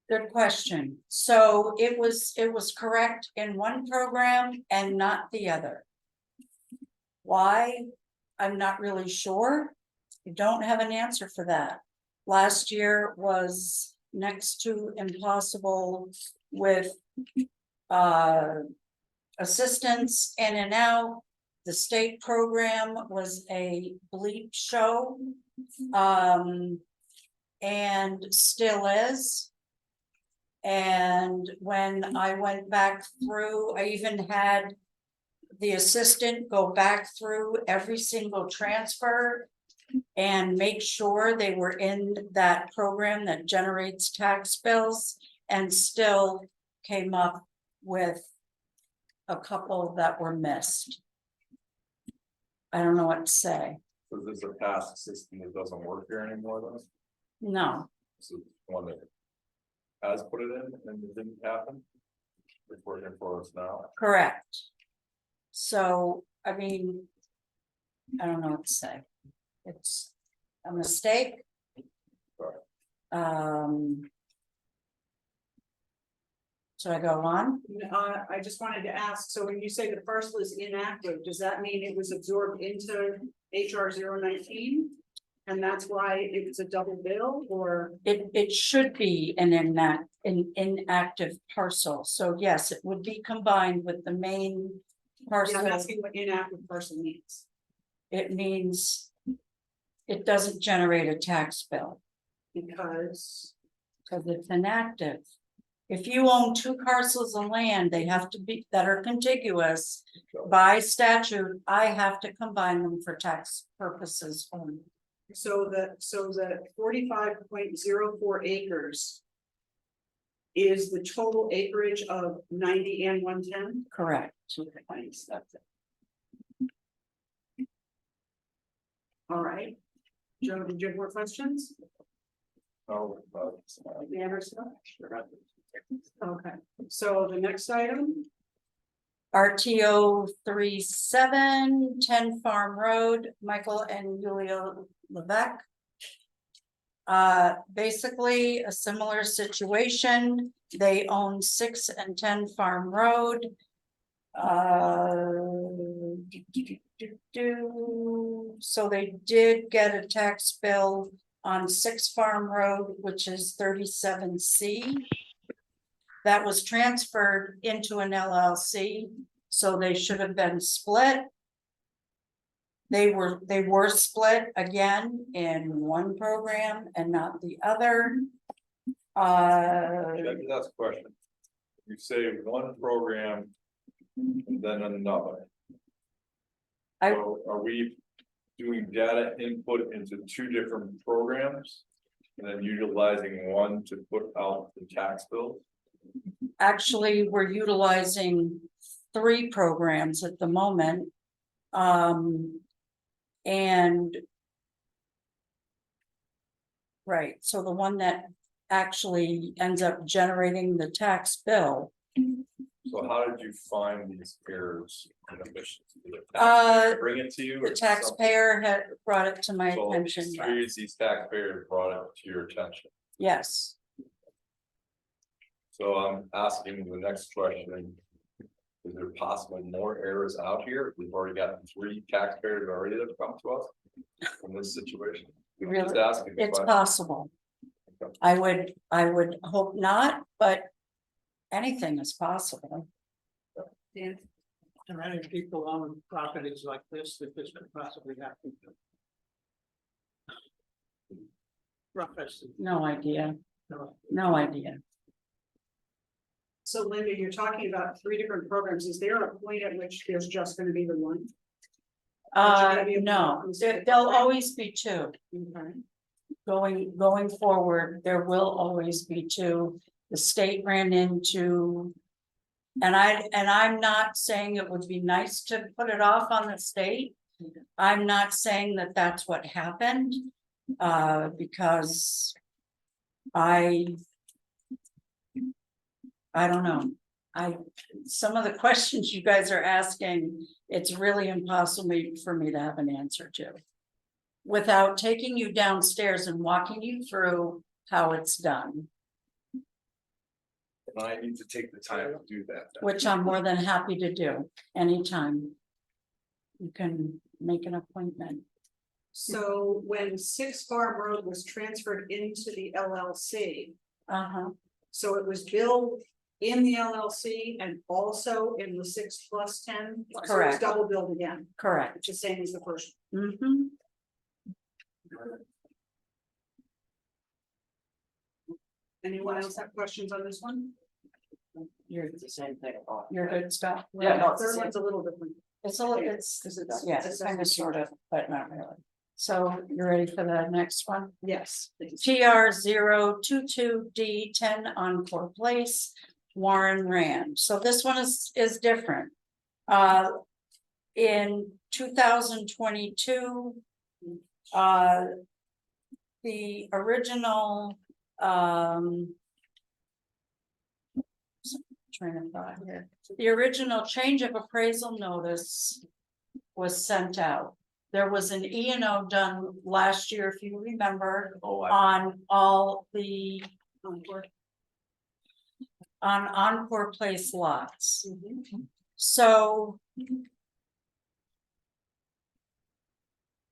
Good question. So it was correct in one program and not the other. Why? I'm not really sure. I don't have an answer for that. Last year was next to impossible with assistance in and out. The state program was a bleep show. And still is. And when I went back through, I even had the assistant go back through every single transfer and make sure they were in that program that generates tax bills, and still came up with a couple that were missed. I don't know what to say. So this is a past system that doesn't work here anymore, though? No, This is one that has put it in and it didn't happen. It's working for us now. correct. So, I mean, I don't know what to say. It's a mistake. So I go on? I just wanted to ask, so when you say the parcel is inactive, does that mean it was absorbed into HR 019? And that's why it's a double bill, or? It should be an inactive parcel, so yes, it would be combined with the main Yeah, parcel. I'm asking what inactive parcel means. It means it doesn't generate a tax bill Because, because it's inactive. If you own 2 parcels of land, they have to be, that are contiguous by statute, I have to combine them for tax purposes only. so the 45.04 acres is the total acreage of 90 and 110? Correct. Okay, thanks, that's it. All right. Joe, did you have more questions? Oh, The Anderson? Okay, so the next item, RTO 3710 Farm Road, Michael and Julia Levesque. Basically a similar situation. They own 6 and 10 Farm Road. So they did get a tax bill on 6 Farm Road, which is 37C. That was transferred into an LLC, so they should have been split. They were split again in one program and not the other. that's a question. You say one program and then another. So are we doing data input into two different programs? And then utilizing one to put out the tax bill? Actually, we're utilizing 3 programs at the moment. And right, so the one that actually ends up generating the tax bill. So how did you find these errors and omissions? Did the Uh, taxpayer bring it to you? The or something? taxpayer had brought it to my So attention, these taxpayers brought it to your attention. yes. So I'm asking the next question. Is there possibly more errors out here? We've already got 3 taxpayers already that have come to us in this situation. I'm just Really, asking the it's question. possible. I would hope not, but anything is possible. And how many people own properties like this that this could possibly happen to? Rough estimate. No idea, No. no idea. So Linda, you're talking about 3 different programs. Is there a point at which there's just gonna be the one? No, there'll always be 2. Going forward, there will always be 2. The state ran into. And I'm not saying it would be nice to put it off on the state. I'm not saying that that's what happened. Because I don't know. Some of the questions you guys are asking, it's really impossible for me to have an answer to. Without taking you downstairs and walking you through how it's done, And I need to take the time to do that. then. which I'm more than happy to do anytime. You can make an appointment. So when 6 Farm Road was transferred into the LLC, so it was billed in the LLC and also in the 6+10? So it was Correct. double billed again, Correct. which is same as the first. Mm-hmm. Anyone else have questions on this one? You're the same thing. You're good, Scott? Yeah, the third one's a little different. It's a little, it's, Because it's- yeah, it's kind of sort of, but not really. So you ready for the next one? Yes. TR 022D 10 Encore Place, Warren Rand. So this one is different. In 2022, the original train of thought here. The original change of appraisal notice was sent out. There was an E&O done last year, if you remember, on all the on Encore Place lots. So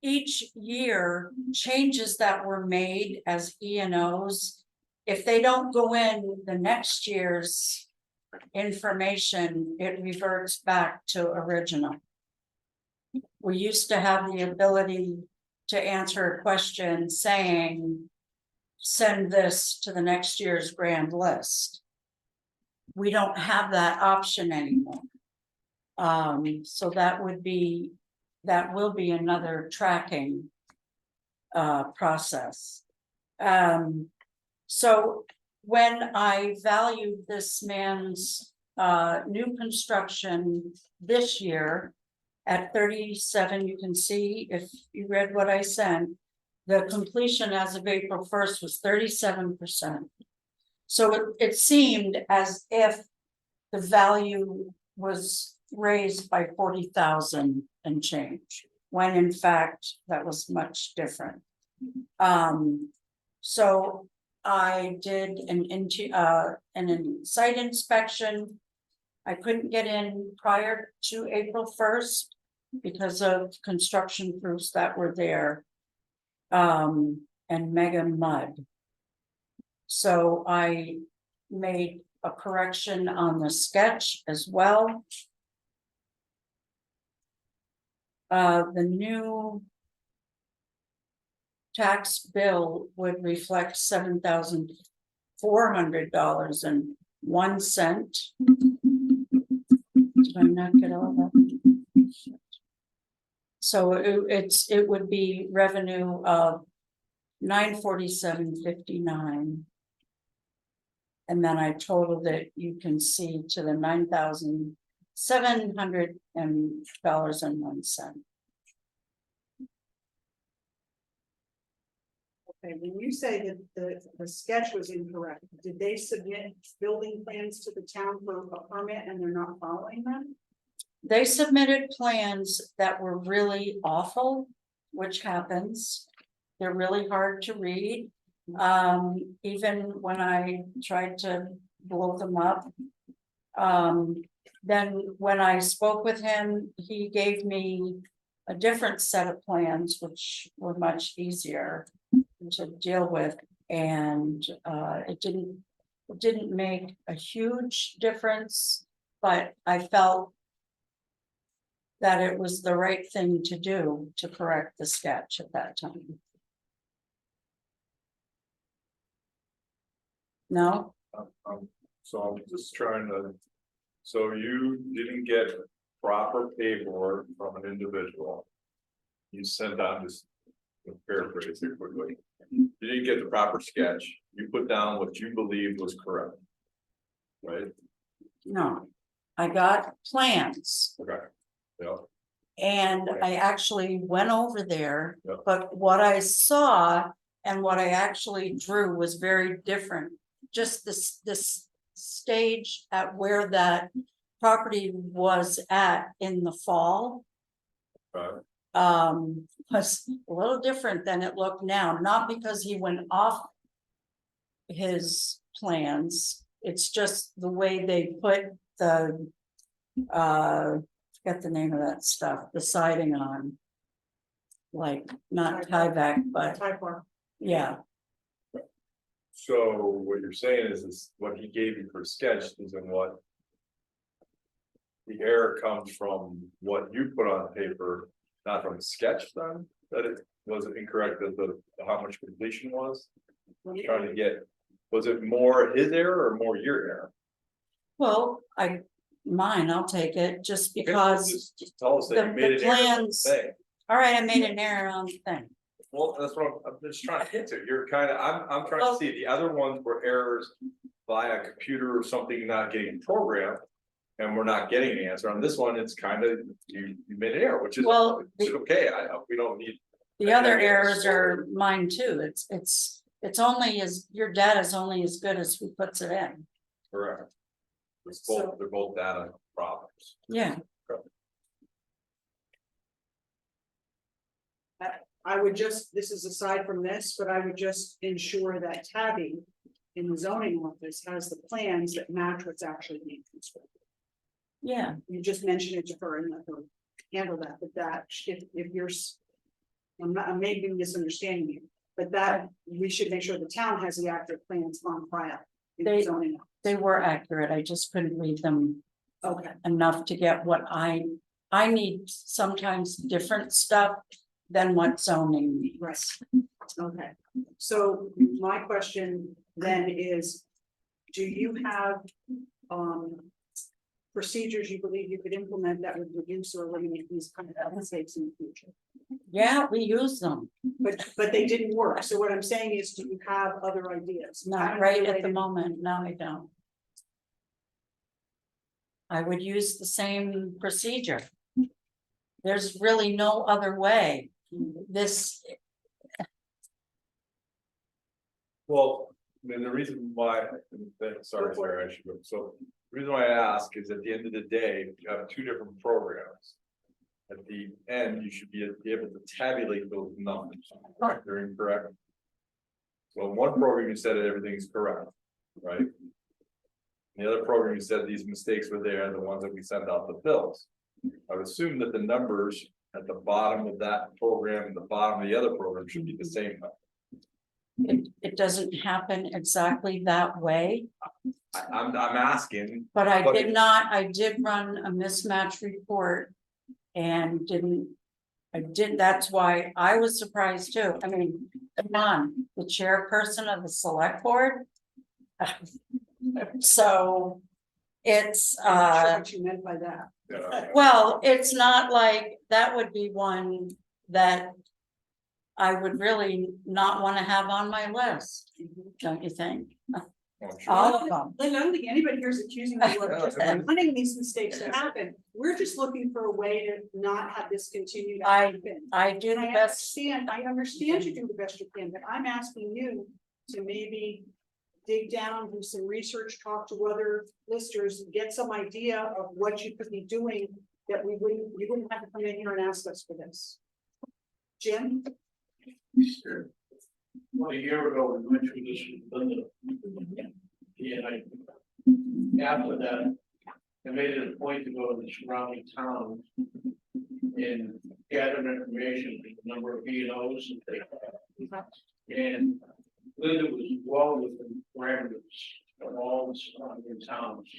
each year, changes that were made as E&Os, if they don't go in the next year's information, it reverts back to original. We used to have the ability to answer a question saying, send this to the next year's grand list. We don't have that option anymore. So that will be another tracking process. So when I valued this man's new construction this year at 37, you can see if you read what I sent, the completion as of April 1st was 37%. So it seemed as if the value was raised by 40,000 and change, when in fact that was much different. So I did an site inspection. I couldn't get in prior to April 1st because of construction crews that were there and mega mud. So I made a correction on the sketch as well. The new tax bill would reflect $7,400.01. Did I not get all that? So it would be revenue of $947.59. And then I totaled it, you can see, to the $9,700.01. Okay, when you say that the sketch was incorrect, did they submit building plans to the town for a permit and they're not following them? They submitted plans that were really awful, which happens. They're really hard to read. Even when I tried to blow them up. Then when I spoke with him, he gave me a different set of plans, which were much easier to deal with. And it didn't make a huge difference, but I felt that it was the right thing to do to correct the sketch at that time. No, So I'm just trying to, so you didn't get proper paperwork from an individual. You sent out this, paraphrase here quickly. You didn't get the proper sketch, you put down what you believed was correct. Right? no, I got plans. Okay. Yeah, And I actually went over there, Yep. but what I saw and what I actually drew was very different. Just this stage at where that property was at in the fall. right. Was a little different than it looked now, not because he went off his plans. It's just the way they put the, forget the name of that stuff, the siding on. Like, not Tyvek, but Type R. yeah, So what you're saying is what he gave you for sketch isn't what. The error comes from what you put on paper, not from the sketch then, that it was incorrect as the how much completion was. Trying to get, was it more his error or more your error? well, I'll take it, just because, Just tell us that you the made an error on the plans- thing. all right, I made an error on the thing. Well, that's what I'm just trying to get to. You're kind of, I'm trying to see, the other ones were errors via computer or something not getting programmed. And we're not getting an answer. On this one, it's kind of, you made an error, which is, Well, which is okay. We don't need. The other errors are mine too. It's only as, your data is only as good as who puts it in. Correct. They're both data problems. Yeah, I would just, this is aside from this, but I would just ensure that Tabby in the zoning office has the plans that match what's actually being constructed. yeah. You just mentioned it to her and let her handle that, but that, if you're. I'm maybe misunderstanding you, but that, we should make sure the town has the accurate plans on file. In the zoning. They were accurate. I just couldn't read them Okay, enough to get what I need sometimes different stuff than what zoning needs. right, okay. So my question then is, do you have, procedures you believe you could implement that would reduce or eliminate these kind of mistakes in the future? Yeah, we use them, But they didn't work, so what I'm saying is, do you have other ideas? not right at the moment. No, I don't. I would use the same procedure. There's really no other way. This, Well, then the reason why, sorry, I should go. So the reason why I ask is at the end of the day, you have two different programs. At the end, you should be able to tabulate those numbers. They're incorrect. So in one program, you said that everything's correct, right? In the other program, you said these mistakes were there, the ones that we send out the bills. I would assume that the numbers at the bottom of that program and the bottom of the other program should be the same. it doesn't happen exactly that way, I'm asking. but I did run a mismatch report. And that's why I was surprised too. I mean, come on, the chairperson of the select board. So it's, I'm not sure what you meant by that. Well, it's not like, that would be one that I would really not want to have on my list, don't you think? All of them. Linda, I don't think anybody here is accusing you of just wanting these mistakes to happen. We're just looking for a way to not have this continue to happen. I do the I best. understand you do the best you can, but I'm asking you to maybe dig down, do some research, talk to other listers, get some idea of what you could be doing that you wouldn't have to come in here and ask us for this. Jim? Sure. Well, a year ago, we went through this with Linda. And after that, I made it a point to go to the surrounding towns and gather information, the number of B&Os and things. And Linda was well within parameters of all the surrounding towns.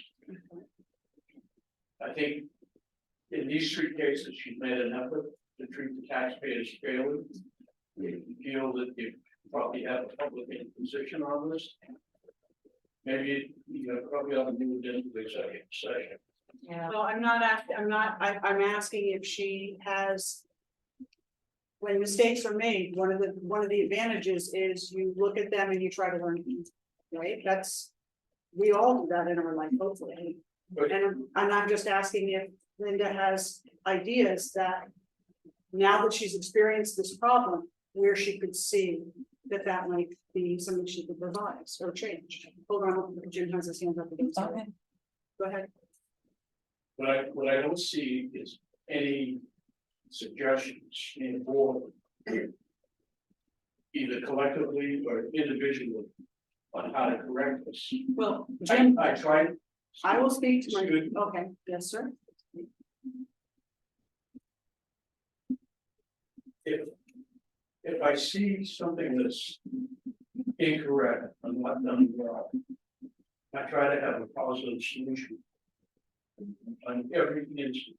I think in these three cases, she's made an effort to treat the taxpayers fairly. We feel that you probably have a public position on this. Maybe you probably ought to do it in the executive session. Yeah. Well, I'm asking if she has. When mistakes are made, one of the advantages is you look at them and you try to learn from them, right? We all do that in our life, hopefully. And I'm just asking if Linda has ideas that now that she's experienced this problem, where she could see that might be something she could revise or change. Hold on, Jim has his hand up again. Sorry. Okay. Go ahead. What I don't see is any suggestions in the board, either collectively or individually, on how to correct this. Well, Jim, I tried. I will speak to my, Excuse me. okay, yes, sir. If I see something that's incorrect, I'm not done well. I try to have a positive solution. On every instance,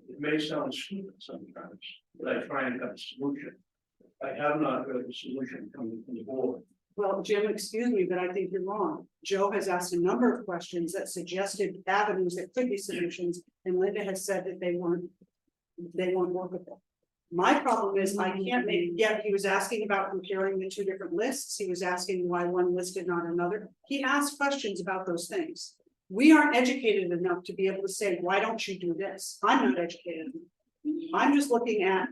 it may sound stupid sometimes, but I try and have a solution. I have not heard a solution coming from the board. Well, Jim, excuse me, but I think you're wrong. Joe has asked a number of questions that suggested avenues that could be solutions, and Linda has said that they weren't workable. My problem is I can't make, yeah, he was asking about comparing the two different lists. He was asking why one listed not another. He asked questions about those things. We aren't educated enough to be able to say, why don't you do this? I'm not educated. I'm just looking at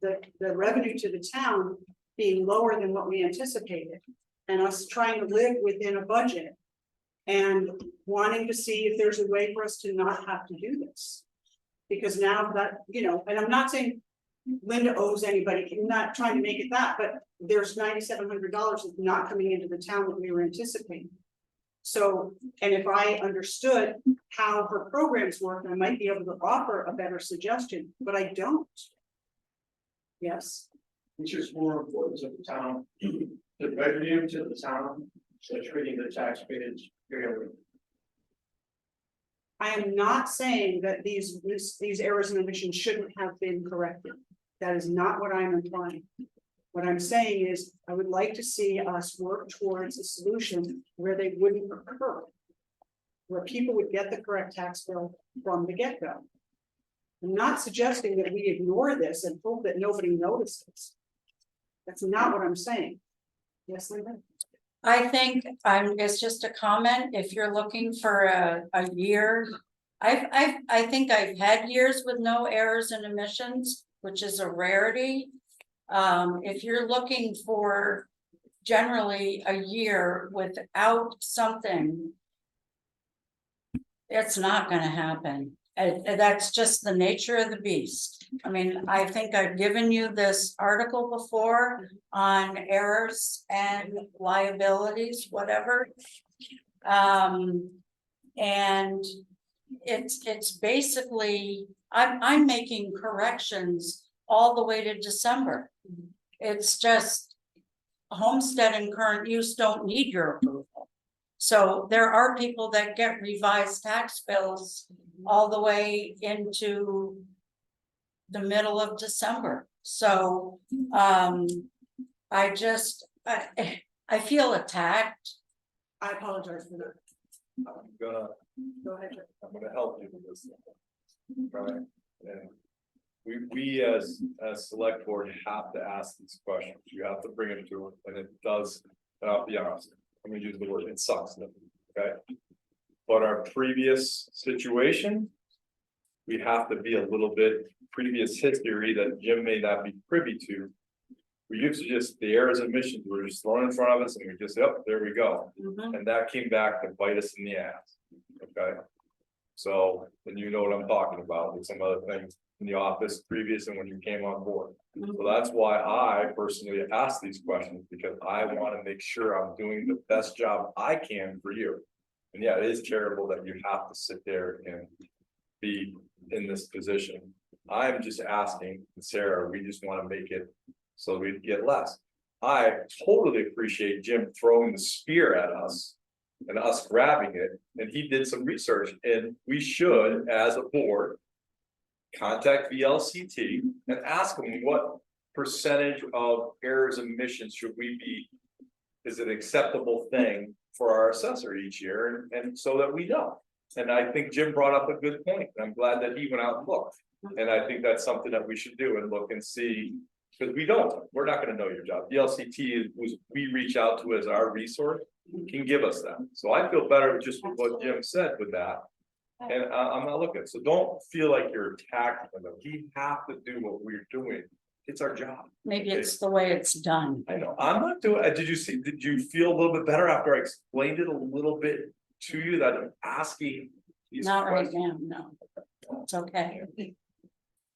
the revenue to the town being lower than what we anticipated. And us trying to live within a budget and wanting to see if there's a way for us to not have to do this. Because now that, and I'm not saying Linda owes anybody, I'm not trying to make it that, but there's $9,700 that's not coming into the town that we were anticipating. So, and if I understood how her programs work, I might be able to offer a better suggestion, but I don't. Yes. Which is more important to the town, the revenue to the town, so treating the taxpayers fairly. I am not saying that these errors and omissions shouldn't have been corrected. That is not what I'm implying. What I'm saying is, I would like to see us work towards a solution where they wouldn't occur. Where people would get the correct tax bill from the get-go. I'm not suggesting that we ignore this and hope that nobody notices. That's not what I'm saying. Yes, Linda? I think it's just a comment. If you're looking for a year, I think I've had years with no errors and omissions, which is a rarity. If you're looking for generally a year without something, it's not gonna happen. And that's just the nature of the beast. I mean, I think I've given you this article before on errors and liabilities, whatever. And it's basically, I'm making corrections all the way to December. It's just homestead and current use don't need your approval. So there are people that get revised tax bills all the way into the middle of December. So I feel attacked. I apologize for that. I'm gonna Go ahead. help you with this. Right, and we as select board have to ask these questions, you have to bring it to it, and it does, and I'll be honest, I'm gonna use the word, it sucks, okay? But our previous situation, we have to be a little bit, previous history that Jim may not be privy to. We used to just, the errors and omissions were just thrown in front of us and we just, yep, there we go. And that came back to bite us in the ass, okay? So, and you know what I'm talking about, with some other things in the office previous and when you came on board. So that's why I personally ask these questions, because I want to make sure I'm doing the best job I can for you. And yeah, it is terrible that you have to sit there and be in this position. I'm just asking, Sarah, we just want to make it so we get less. I totally appreciate Jim throwing the spear at us and us grabbing it, and he did some research, and we should, as a board, contact VLCT and ask them what percentage of errors and omissions should we be, is an acceptable thing for our assessor each year, and so that we know. And I think Jim brought up a good point, and I'm glad that he went out and looked. And I think that's something that we should do and look and see, because we're not gonna know your job. VLCT was, we reach out to as our resource, can give us that. So I feel better just with what Jim said with that. And I'm not looking, so don't feel like you're attacking them. We have to do what we're doing. It's our job. Maybe it's the way it's done. I know, I'm not doing, did you feel a little bit better after I explained it a little bit to you, that I'm asking these Not right questions? now, no. It's okay.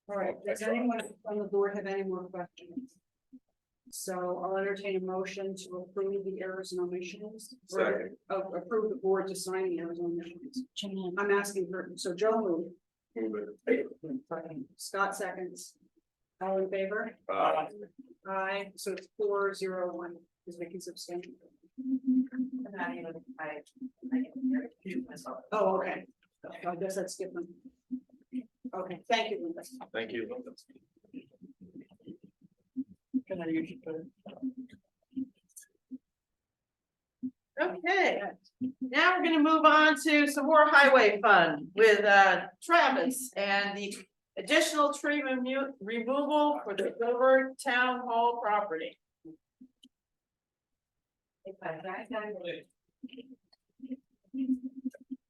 All right, does anyone on the board have any more questions? So I'll entertain a motion to approve the errors and omissions. Second. Approve the board to sign the errors and omissions. Jan, I'm asking for, so Joe moved, Move it. Scott seconds. All in favor? Aye, so it's 4-0-1, is Vicky's abstaining. Oh, okay. I guess that's different. Okay, thank you, Linda. Thank you. Can I use your Okay, now we're gonna move on to some more highway fun with Travis and the additional tree removal for the Dover Town Hall property.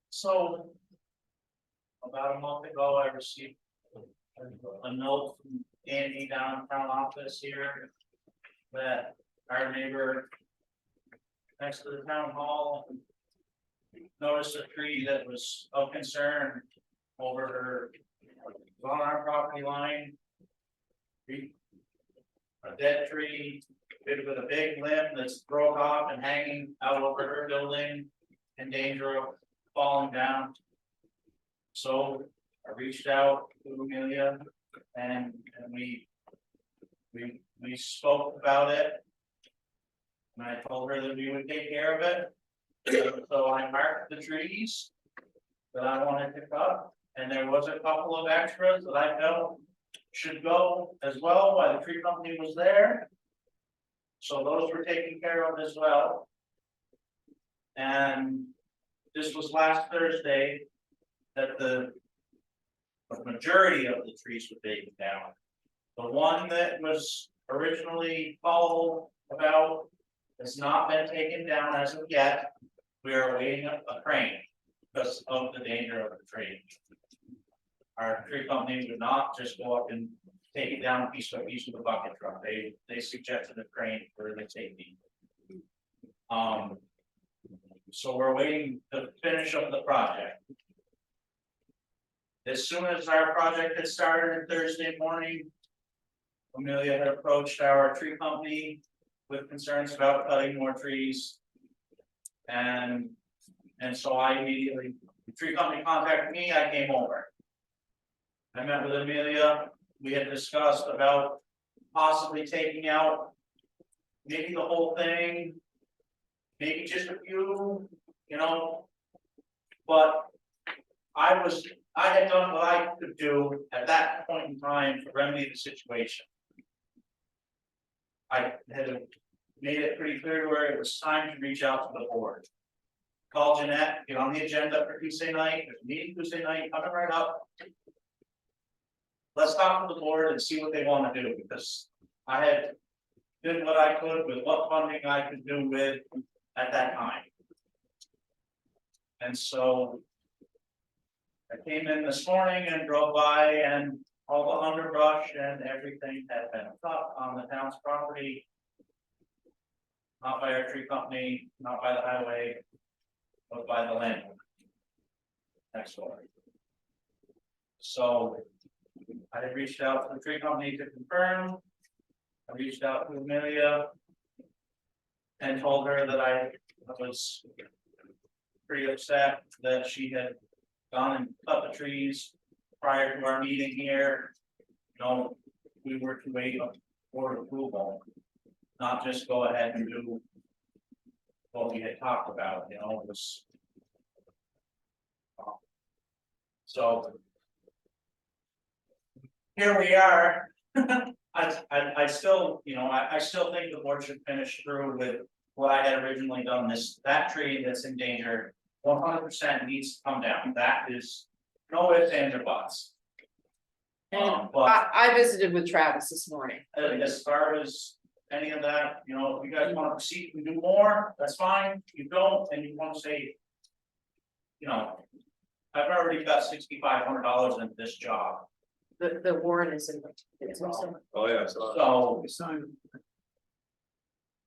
So. About a month ago, I received a note from Andy downtown office here. That our neighbor next to the town hall. Noticed a tree that was of concern over her, on our property line. A dead tree, with a big limb that's broke off and hanging out over her building, in danger of falling down. So I reached out to Amelia and we spoke about it. And I told her that we would take care of it. So I marked the trees that I wanted to cut, and there was a couple of extras that I felt should go as well while the tree company was there. So those were taken care of as well. And this was last Thursday that the majority of the trees were taken down. The one that was originally called about has not been taken down as of yet. We are awaiting a crane because of the danger of the tree. Our tree company would not just go up and take it down piece by piece with a bucket truck. They suggested a crane for the safety. So we're waiting to finish up the project. As soon as our project had started Thursday morning, Amelia had approached our tree company with concerns about cutting more trees. And so I immediately, the tree company contacted me, I came over. I met with Amelia, we had discussed about possibly taking out maybe the whole thing, maybe just a few, but I had done what I could do at that point in time to remedy the situation. I had made it pretty clear to her it was time to reach out to the board. Call Jeanette, get on the agenda for Tuesday night, there's a meeting Tuesday night, coming right up. let's talk to the board and see what they wanna do, because I had did what I could with what funding I could do with at that time. And so I came in this morning and drove by, and all the underbrush and everything had been cut on the town's property. Not by our tree company, not by the highway, but by the landlord next door. So I had reached out to the tree company to confirm. I reached out to Amelia and told her that I was pretty upset that she had gone and cut the trees prior to our meeting here. You know, we were to wait for approval, not just go ahead and do what we had talked about, you know, it was. So here we are. I still, you know, I still think the board should finish through with what I had originally done. That tree that's in danger, 100% needs to come down. That is no ifs, ands, or buts. And But I visited with Travis this morning. as far as any of that, you know, if you guys want to proceed and do more, that's fine. If you don't, and you want to say, you know, I've already got $6,500 into this job. The warrant is in. It's also- Oh, yeah, So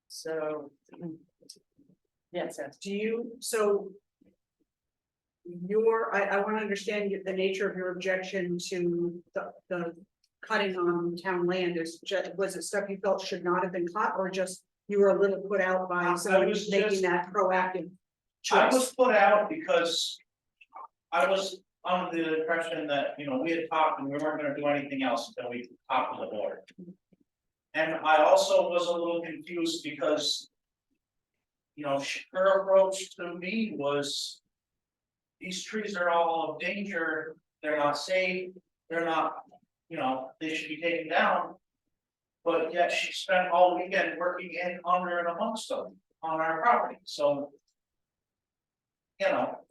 So. Yes, yes. Do you, so. I wanna understand the nature of your objection to the cutting on town land was it stuff you felt should not have been cut, or just you were a little put out by someone was making just- that proactive I choice? was put out because I was under the impression that, you know, we had talked and we weren't gonna do anything else until we talked to the board. And I also was a little confused because, you know, her approach to me was, these trees are all of danger, they're not safe, they're not, you know, they should be taken down. But yet she spent all weekend working in, under, and amongst them on our property, so. You know.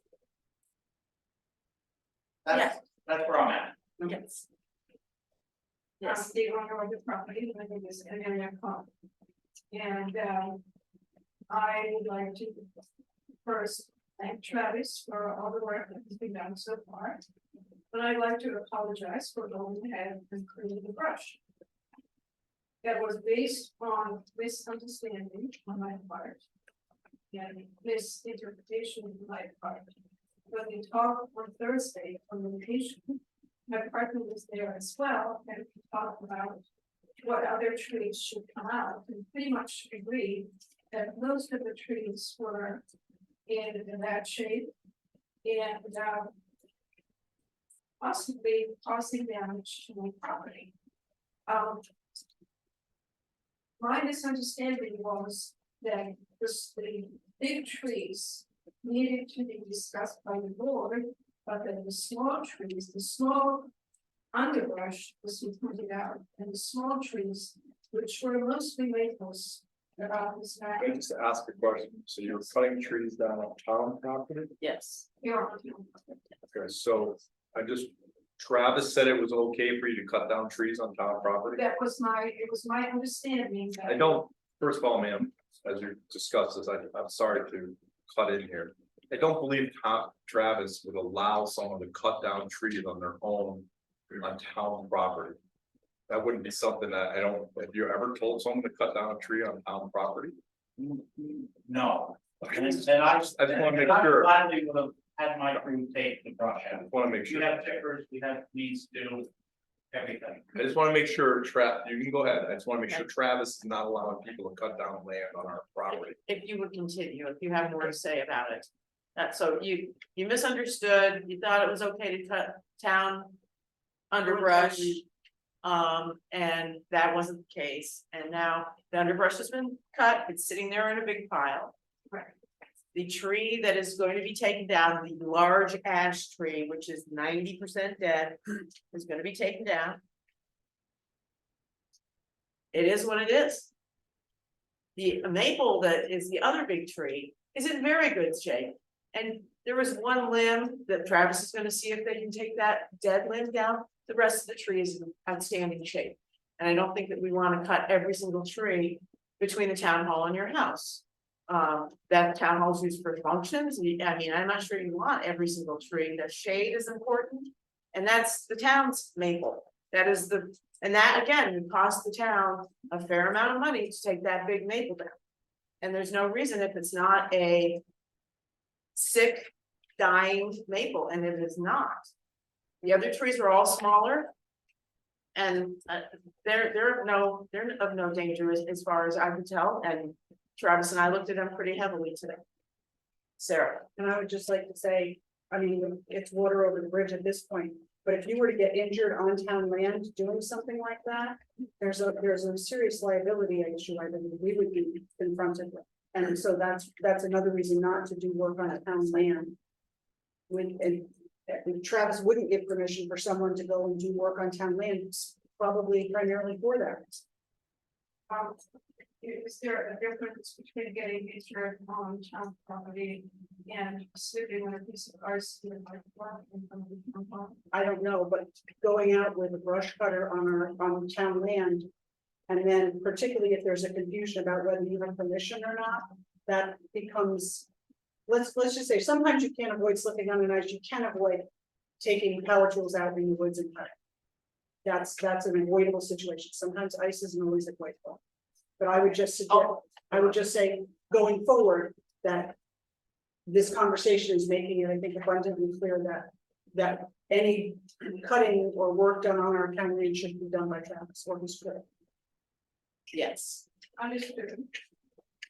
That's where I'm at. Yes. Yes, the owner of the property, my name is Caledonia And I would like to first thank Travis for all the work that has been done so far. But I'd like to apologize for going ahead and cleaning the brush. That was based on misunderstanding on my part. And misinterpretation on my part. When we talked on Thursday on location, my partner was there as well, and we talked about what other trees should come out, and pretty much agreed that most of the trees were in that shape. And possibly causing damage to my property. My misunderstanding was that the big trees needed to be discussed by the board, but then the small trees, the small underbrush, as you pointed out, and the small trees, which were mostly maples, was not. I just ask a question, so you're cutting trees down on town property? Yes. Okay, so Travis said it was okay for you to cut down trees on town property? It was my understanding that. I don't, first of all, ma'am, as you discussed this, I'm sorry to cut in here. I don't believe Travis would allow someone to cut down trees on their own on town property. That wouldn't be something that have you ever told someone to cut down a tree on town property? No. Okay. And I just wanna make I sure. gladly would have had my crew take the brush I out. just wanna make We sure. have tippers, we have weeds to do everything. I just wanna make sure you can go ahead. I just wanna make sure Travis is not allowing people to cut down land on our property. If you would continue, if you have more to say about it. So you misunderstood, you thought it was okay to cut town underbrush. And that wasn't the case, and now the underbrush has been cut, it's sitting there in a big pile. Right. The tree that is going to be taken down, the large ash tree, which is 90% dead, is gonna be taken down. It is what it is. The maple that is the other big tree is in very good shape. And there was one limb that Travis is gonna see if they can take that dead limb down. the rest of the tree is in outstanding shape. And I don't think that we wanna cut every single tree between the town hall and your house. That town hall's used for functions, I mean, I'm not sure you want every single tree, the shade is important. And that's the town's maple, that is the, and that again, would cost the town a fair amount of money to take that big maple down. And there's no reason if it's not a sick, dying maple, and it is not. The other trees are all smaller. And they're of no danger as far as I can tell, and Travis and I looked at them pretty heavily today. Sarah. And I would just like to say, I mean, it's water over the bridge at this point, but if you were to get injured on town land doing something like that, there's a serious liability issue I believe we would be confronted with. And so that's another reason not to do work on a town land. And Travis wouldn't give permission for someone to go and do work on town land, probably primarily for that. Is there a difference between getting insured on town property and sleeping on a piece of ice? I don't know, but going out with a brush cutter on town land. And then particularly if there's a confusion about whether you have permission or not, that becomes. Let's just say, sometimes you can't avoid slipping on an ice, you can avoid taking power tools out in the woods and cutting. That's an avoidable situation, sometimes ice isn't always avoidable. But I would just suggest, say, going forward, that this conversation is making it, I think, abundantly clear that any cutting or work done on our town land should be done by Travis or his crew. Yes. Understood.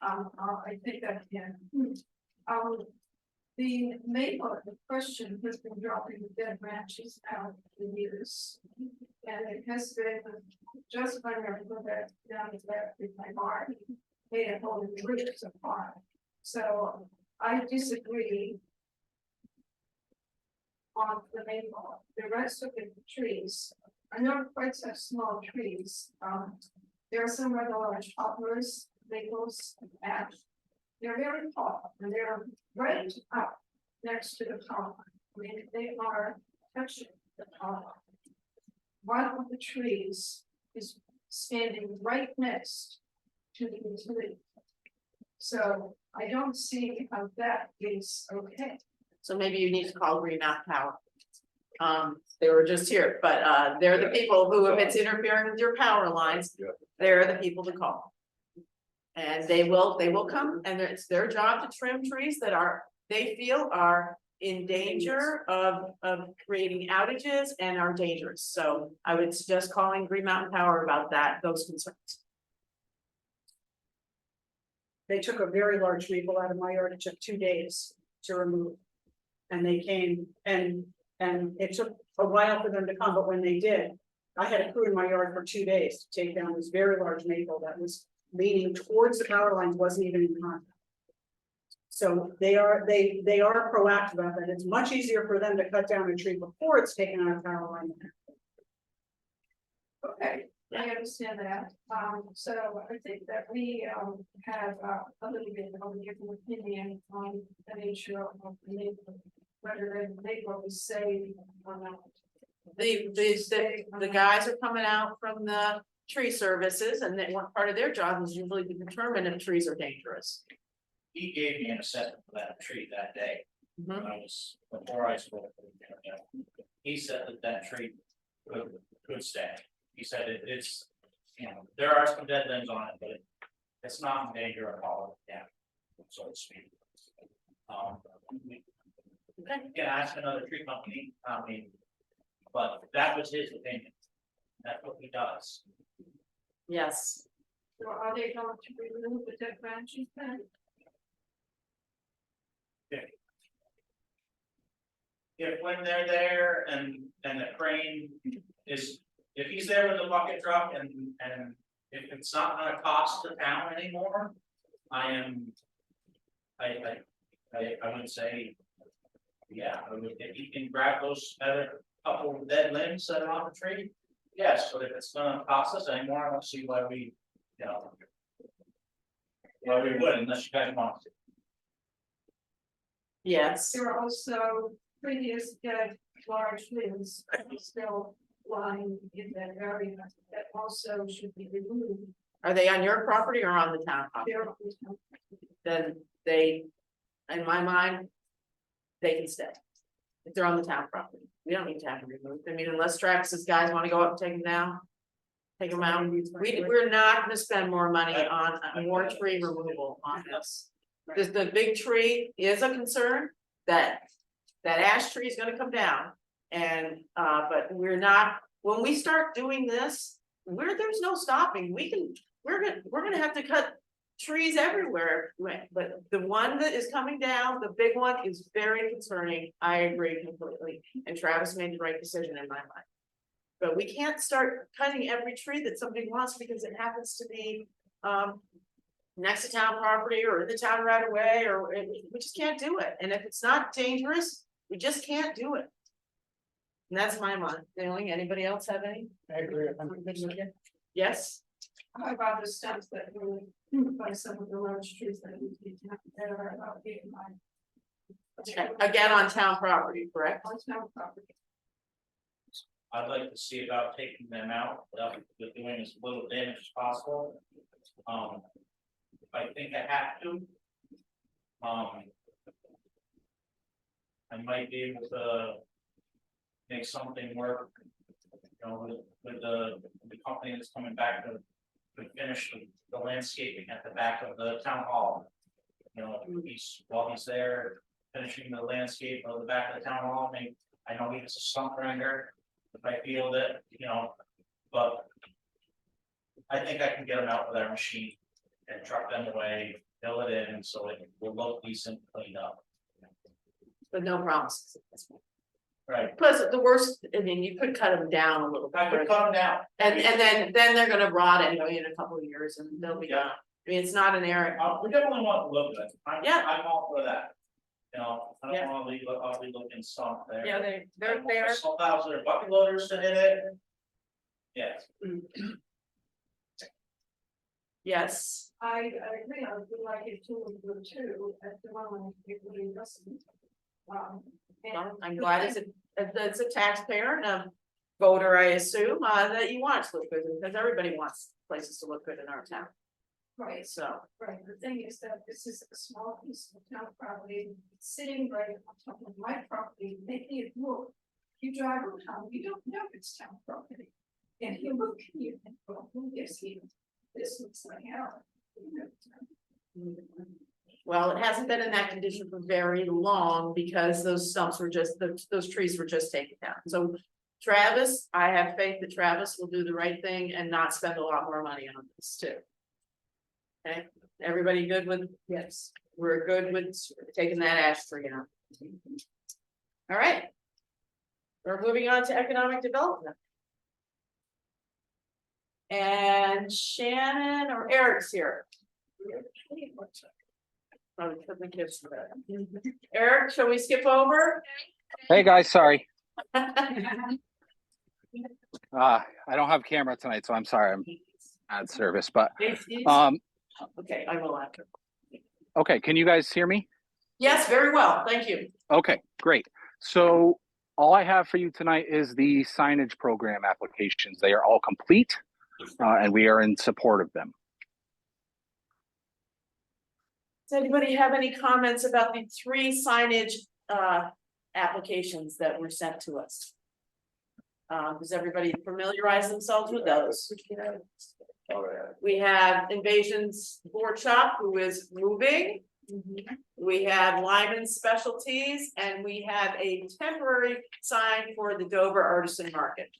I think that, yeah. The maple, the question has been dropping dead branches out for years. And it has been just when I put that down there with my barn, made it hold the roots apart. So I disagree on the maple. The rest of the trees are not quite such small trees. There are some rather large poplars, maples, and ash. They're very tall and they're right up next to the power line. I mean, they are touching the power line. One of the trees is standing right next to the utility. So I don't see how that is okay. So maybe you need to call Green Mountain Power. They were just here, but they're the people who, if it's interfering with your power lines, they're the people to call. And they will come, and it's their job to trim trees that they feel are in danger of creating outages and are dangerous. So I would suggest calling Green Mountain Power about those concerns. They took a very large maple out of my yard, it took 2 days to remove. And they came and it took a while for them to come, but when they did, I had a crew in my yard for 2 days to take down this very large maple that was leaning towards the power lines, wasn't even in contact. So they are proactive about that. It's much easier for them to cut down a tree before it's taken out of power line. Okay, I understand that. So I think that we have a little bit of a different opinion on the nature of the neighborhood, whether the neighborhood is safe or not. The guys are coming out from the tree services, and then one part of their job is usually to determine if trees are dangerous. He gave me an assessment for that tree that day, Mhm. before I spoke. He said that tree could stay. He said it's, there are some dead limbs on it, but it's not in danger at all, so to speak. You can ask another tree company, but that was his opinion. That's what he does. Yes. So are they going to remove the dead branches then? If when they're there and the crane is, if he's there with the bucket truck and if it's not gonna cost the town anymore, I would say, yeah, if you can grab those other couple of dead limbs that are on the tree, yes, but if it's gonna cost us anymore, I don't see why we, why we would unless you guys want to. Yes. There are also previous dead large limbs still line in that area that also should be removed. Are they on your property or on the town property? There is no- Then they, in my mind, they can stay. If they're on the town property, we don't need to have them removed. I mean, unless Trax's guys wanna go up and take them down. Take them out. We're not gonna spend more money on more tree removal on this. Cause the big tree is a concern that ash tree is gonna come down. And, but we're not, when we start doing this, there's no stopping. We're gonna have to cut trees everywhere. But the one that is coming down, the big one is very concerning. I agree completely. And Travis made the right decision in my mind. But we can't start cutting every tree that somebody wants because it happens to be, next to town property or in the town right away, or we just can't do it. And if it's not dangerous, we just can't do it. And that's my mind. Feeling, anybody else have any? I agree. Yes, How about the steps that were by some of the large trees that we that are about 8 miles again on town property, correct? on town property? I'd like to see about taking them out, but doing as little damage as possible. I think I have to. I might be able to make something work, you know, with the company that's coming back to finish the landscaping at the back of the town hall. You know, while he's there finishing the landscape of the back of the town hall, I know he has a stump grinder. If I feel that, you know, but I think I can get them out with our machine and truck them away, fill it in, so it will look decent, cleaned up. But no promises. Right, Plus, the worst, I mean, you could cut them down a little I could bit. cut them down. And then they're gonna rot anyway in a couple of years and they'll be done. I mean, it's not an area. We definitely want to look at it. Yeah. I'm all for that. You know, I Yeah. don't wanna leave, I'll be looking stump there. Yeah, they're there. Some thousand or bucket loaders to hit it. Yes. Yes, I agree, I would like it to go too, at the moment, it would be investment. well, I'm glad it's a taxpayer and a voter, I assume, that you want it to look good, because everybody wants places to look good in our town, Right, so. right, the thing is that this is a small piece of town property, sitting right on top of my property, making it look. You drive around, you don't know it's town property, and you look here and go, who gives you, this looks like hell. Well, it hasn't been in that condition for very long because those stumps were just, those trees were just taken down. So Travis, I have faith that Travis will do the right thing and not spend a lot more money on this too. Okay, everybody good with, yes, we're good with taking that ash tree out. All right. We're moving on to economic development. And Shannon or Eric's here. Oh, put the kids to bed. Eric, shall we skip over? Hey guys, sorry. I don't have camera tonight, so I'm sorry. I'm at service, but Okay, I will after. okay, can you guys hear me? Yes, very well, thank you. Okay, great. So all I have for you tonight is the signage program applications. They are all complete, and we are in support of them. Does anybody have any comments about the 3 signage applications that were sent to us? Does everybody familiarize themselves with those? We have Invasion's Board Shop, who is moving. We have Lyman Specialties, and we have a temporary sign for the Dover Artisan Market.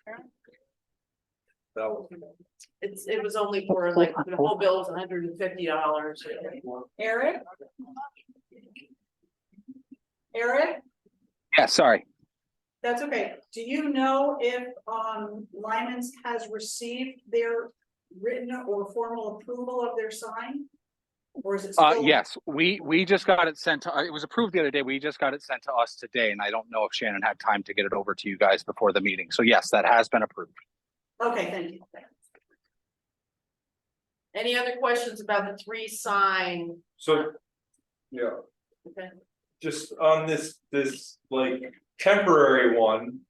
It was only for like, the whole bill was $150. Eric? Eric? Yeah, sorry. That's okay. Do you know if Lyman's has received their written or formal approval of their sign? Or is it still? Yes, we just got it sent to, it was approved the other day. We just got it sent to us today, and I don't know if Shannon had time to get it over to you guys before the meeting. So yes, that has been approved. Okay, thank you. Any other questions about the 3 sign? So, yeah, Okay. just on this like temporary one.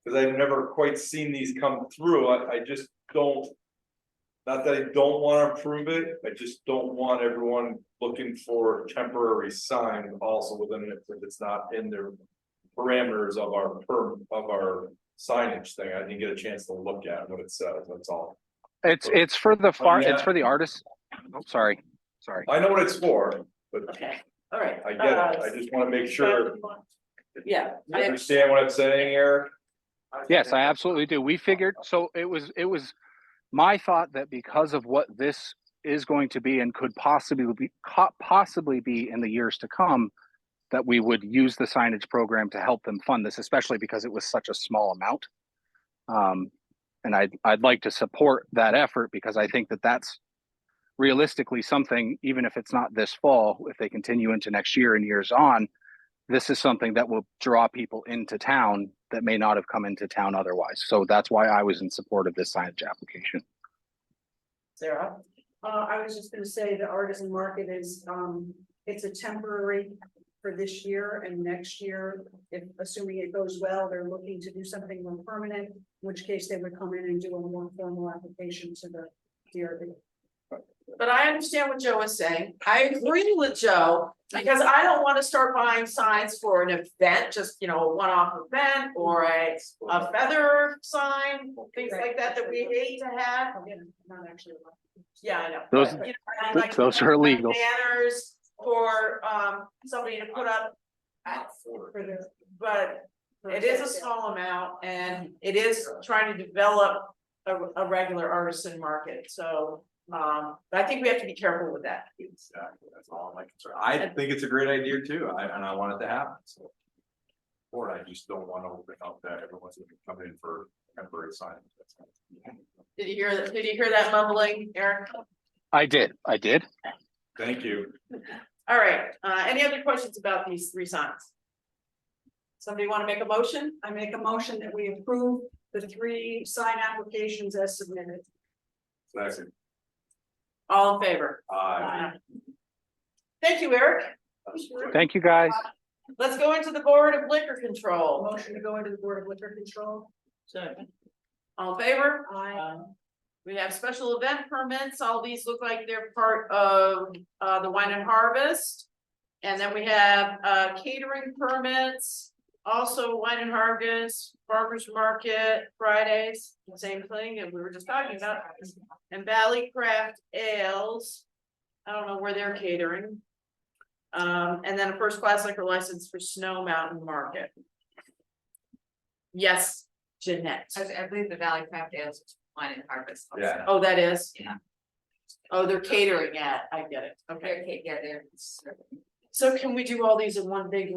Cause I've never quite seen these come through, I just don't. Not that I don't wanna approve it, I just don't want everyone looking for a temporary sign also within it, if it's not in their. Parameters of our signage thing, I didn't get a chance to look at what it says, that's all. It's for the farm, yeah. it's for the artists. Oh, sorry. I know what it's for, but Okay, all right. I get it, I just wanna make sure. Yeah. You understand what I'm saying, Eric? Yes, I absolutely do. We figured, so it was my thought that because of what this is going to be and could possibly be in the years to come, that we would use the signage program to help them fund this, especially because it was such a small amount. And I'd like to support that effort because I think that that's realistically something, even if it's not this fall, if they continue into next year and years on, this is something that will draw people into town that may not have come into town otherwise. So that's why I was in support of this signage application. Sarah? I was just gonna say the artisan market is, it's a temporary for this year and next year, if assuming it goes well, they're looking to do something more permanent, in which case they would come in and do a more formal application to the DRB. But I understand what Joe is saying. I agree with Joe, because I don't want to start buying signs for an event, just, you know, a one-off event or a feather sign, things like that, that we hate to have. Not actually. Yeah, I know. Those- But, you know, like those are illegal. banners for somebody to put up. But it is a small amount and it is trying to develop a regular artisan market, so. But I think we have to be careful with that. Exactly, that's all my concern. I think it's a great idea too, and I want it to happen, so. Or I just don't want to open up that everyone's gonna come in for temporary signage. Did you hear that mumbling, Eric? I did. Thank you. All right, any other questions about these three signs? Somebody want to make a motion? I make a motion that we approve the 3 sign applications as submitted. Second. All in favor? Aye. Thank you, Eric. Thank you, guys. Let's go into the Board of Liquor Control. Motion to go into the Board of Liquor Control. Second. All in favor? Aye. We have special event permits. All these look like they're part of the Wine and Harvest. And then we have catering permits, also Wine and Harvest, Farmers Market, Fridays, same thing that we were just talking about. And Valley Craft Ales. I don't know where they're catering. And then a first class liquor license for Snow Mountain Market. Yes, Jeanette. I believe the Valley Craft Ales is Wine and Harvest. also. Yeah. Oh, that is? Yeah. Oh, they're catering at, I get it, okay. They're. So can we do all these in one big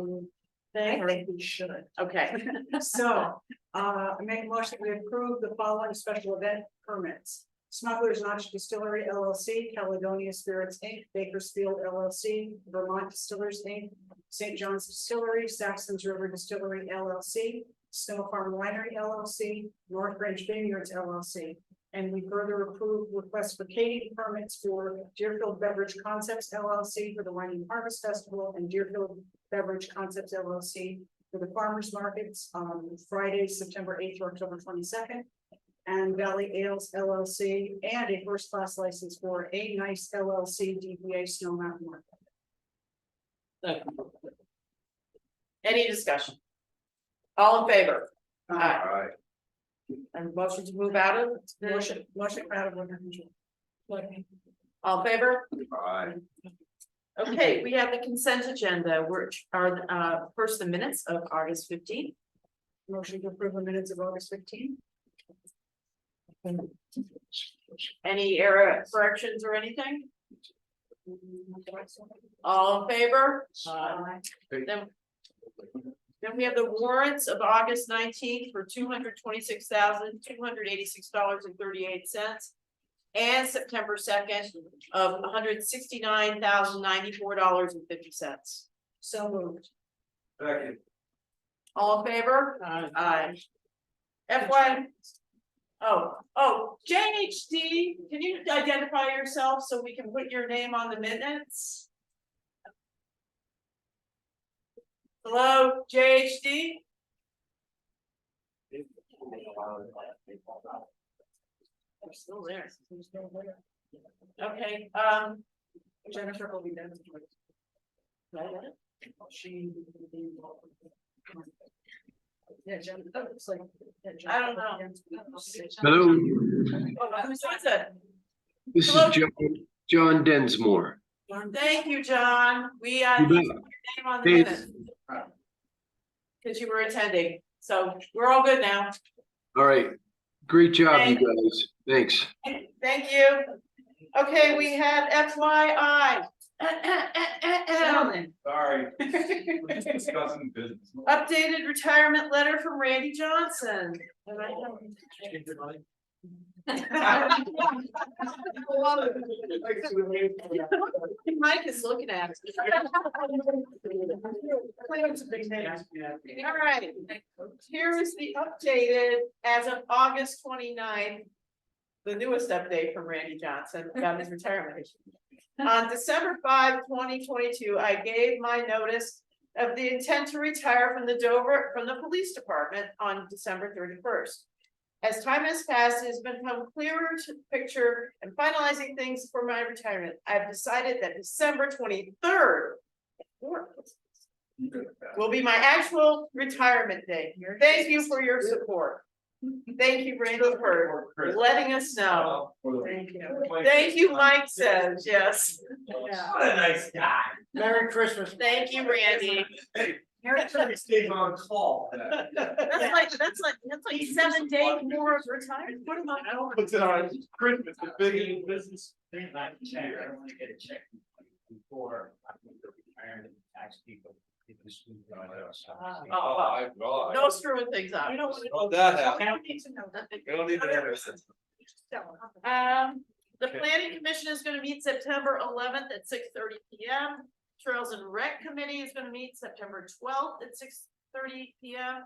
thing? I think we should. Okay, So, I make a motion that we approve the following special event permits. Smuggler Distillery LLC, Caledonia Spirits Inc, Bakersfield LLC, Vermont Distillers Inc, St. John's Distillery, Saxton's River Distillery LLC, Snow Farm Winery LLC, Northbranch Vineyards LLC. And we further approve requests for catering permits for Deerfield Beverage Concepts LLC for the Wine and Harvest Festival and Deerfield Beverage Concepts LLC for the farmers markets on Friday, September 8th to October 22nd. And Valley Ales LLC and a first class license for A Nice LLC DBA Snow Mountain Market. any discussion? All in favor? All right. And motion to move out of? Motion out of liquor control. All in favor? All right. Okay, we have the consent agenda, which are first the minutes of August 15th. Motion to approve the minutes of August 15th. Any error corrections or anything? All in favor? Then we have the warrants of August 19th for $226,286.38. And September 2nd of $169,094.50. So moved. Second. All in favor? Aye. FY. Oh, JHD, can you identify yourself so we can put your name on the minutes? Hello, JHD? They're still there. Okay, Jennifer will be done. She. Yeah, Jen, that looks like. I don't know. Hello, Who's it? this is Hello? John Densmore. Thank you, John. We, You need bet. your name on the Hey. minute. Cause you were attending, so we're all good now. All right, great job, you Thank- guys. Thanks. Thank you. Okay, we have FYI. Gentlemen, Sorry. Discussing business. Updated retirement letter from Randy Johnson. And I Mike is looking at us. All right, here is the updated as of August 29th. The newest update from Randy Johnson about his retirement. On December 5, 2022, I gave my notice of the intent to retire from the police department on December 31st. As time has passed, it has become clearer to picture and finalizing things for my retirement. I've decided that December 23rd will be my actual retirement day. Thank you for your support. Thank you, Randy, for letting us know. thank you. Thank you, Mike says, yes. What a nice guy. Merry Christmas. Thank you, Randy. Staying on call. That's like 7 days more of retirement. What am I? What's it on Christmas, the big business? I want to get a check before I can retire and tax people. No screwing things up. Well, that happened. don't need to know that. We don't need to have this. The planning commission is gonna meet September 11th at 6:30 PM. Trails and Rec Committee is gonna meet September 12th at 6:30 PM.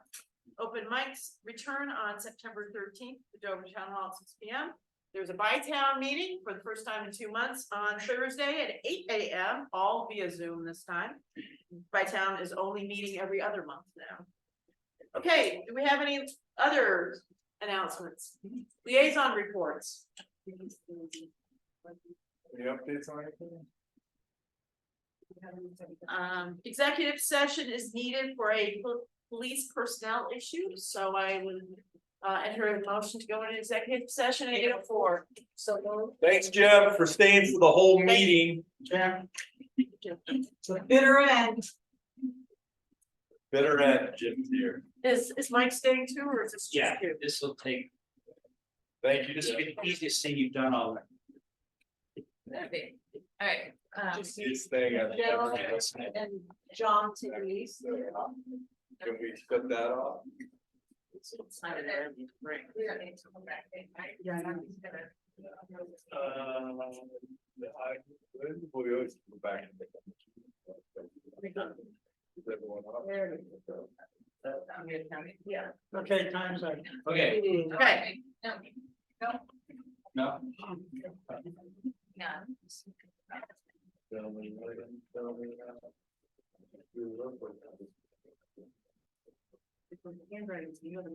Open mics return on September 13th, the Dover Town Hall at 6 PM. There's a by-town meeting for the first time in 2 months on Thursday at 8 AM, all via Zoom this time. By-town is only meeting every other month now. Okay, do we have any other announcements? Liaison reports. Any updates on anything? Executive session is needed for a police personnel issue, so I would enter a motion to go into executive session at 8:04. So. Thanks, Jim, for staying for the whole meeting. Jim. Bitter end. Bitter end, Jim's here. Is Mike staying too, or is this Yeah, just you? this will take, Thank you. this will be the easiest thing you've done all. Alright, He's staying at the And John to release. Can we cut that off? Right. we don't need to come back. Yeah, I know. We always go back. And pick up. Is everyone up? Yeah. Okay, time's up. Okay. Okay. No, No. no. Handwriting's the other.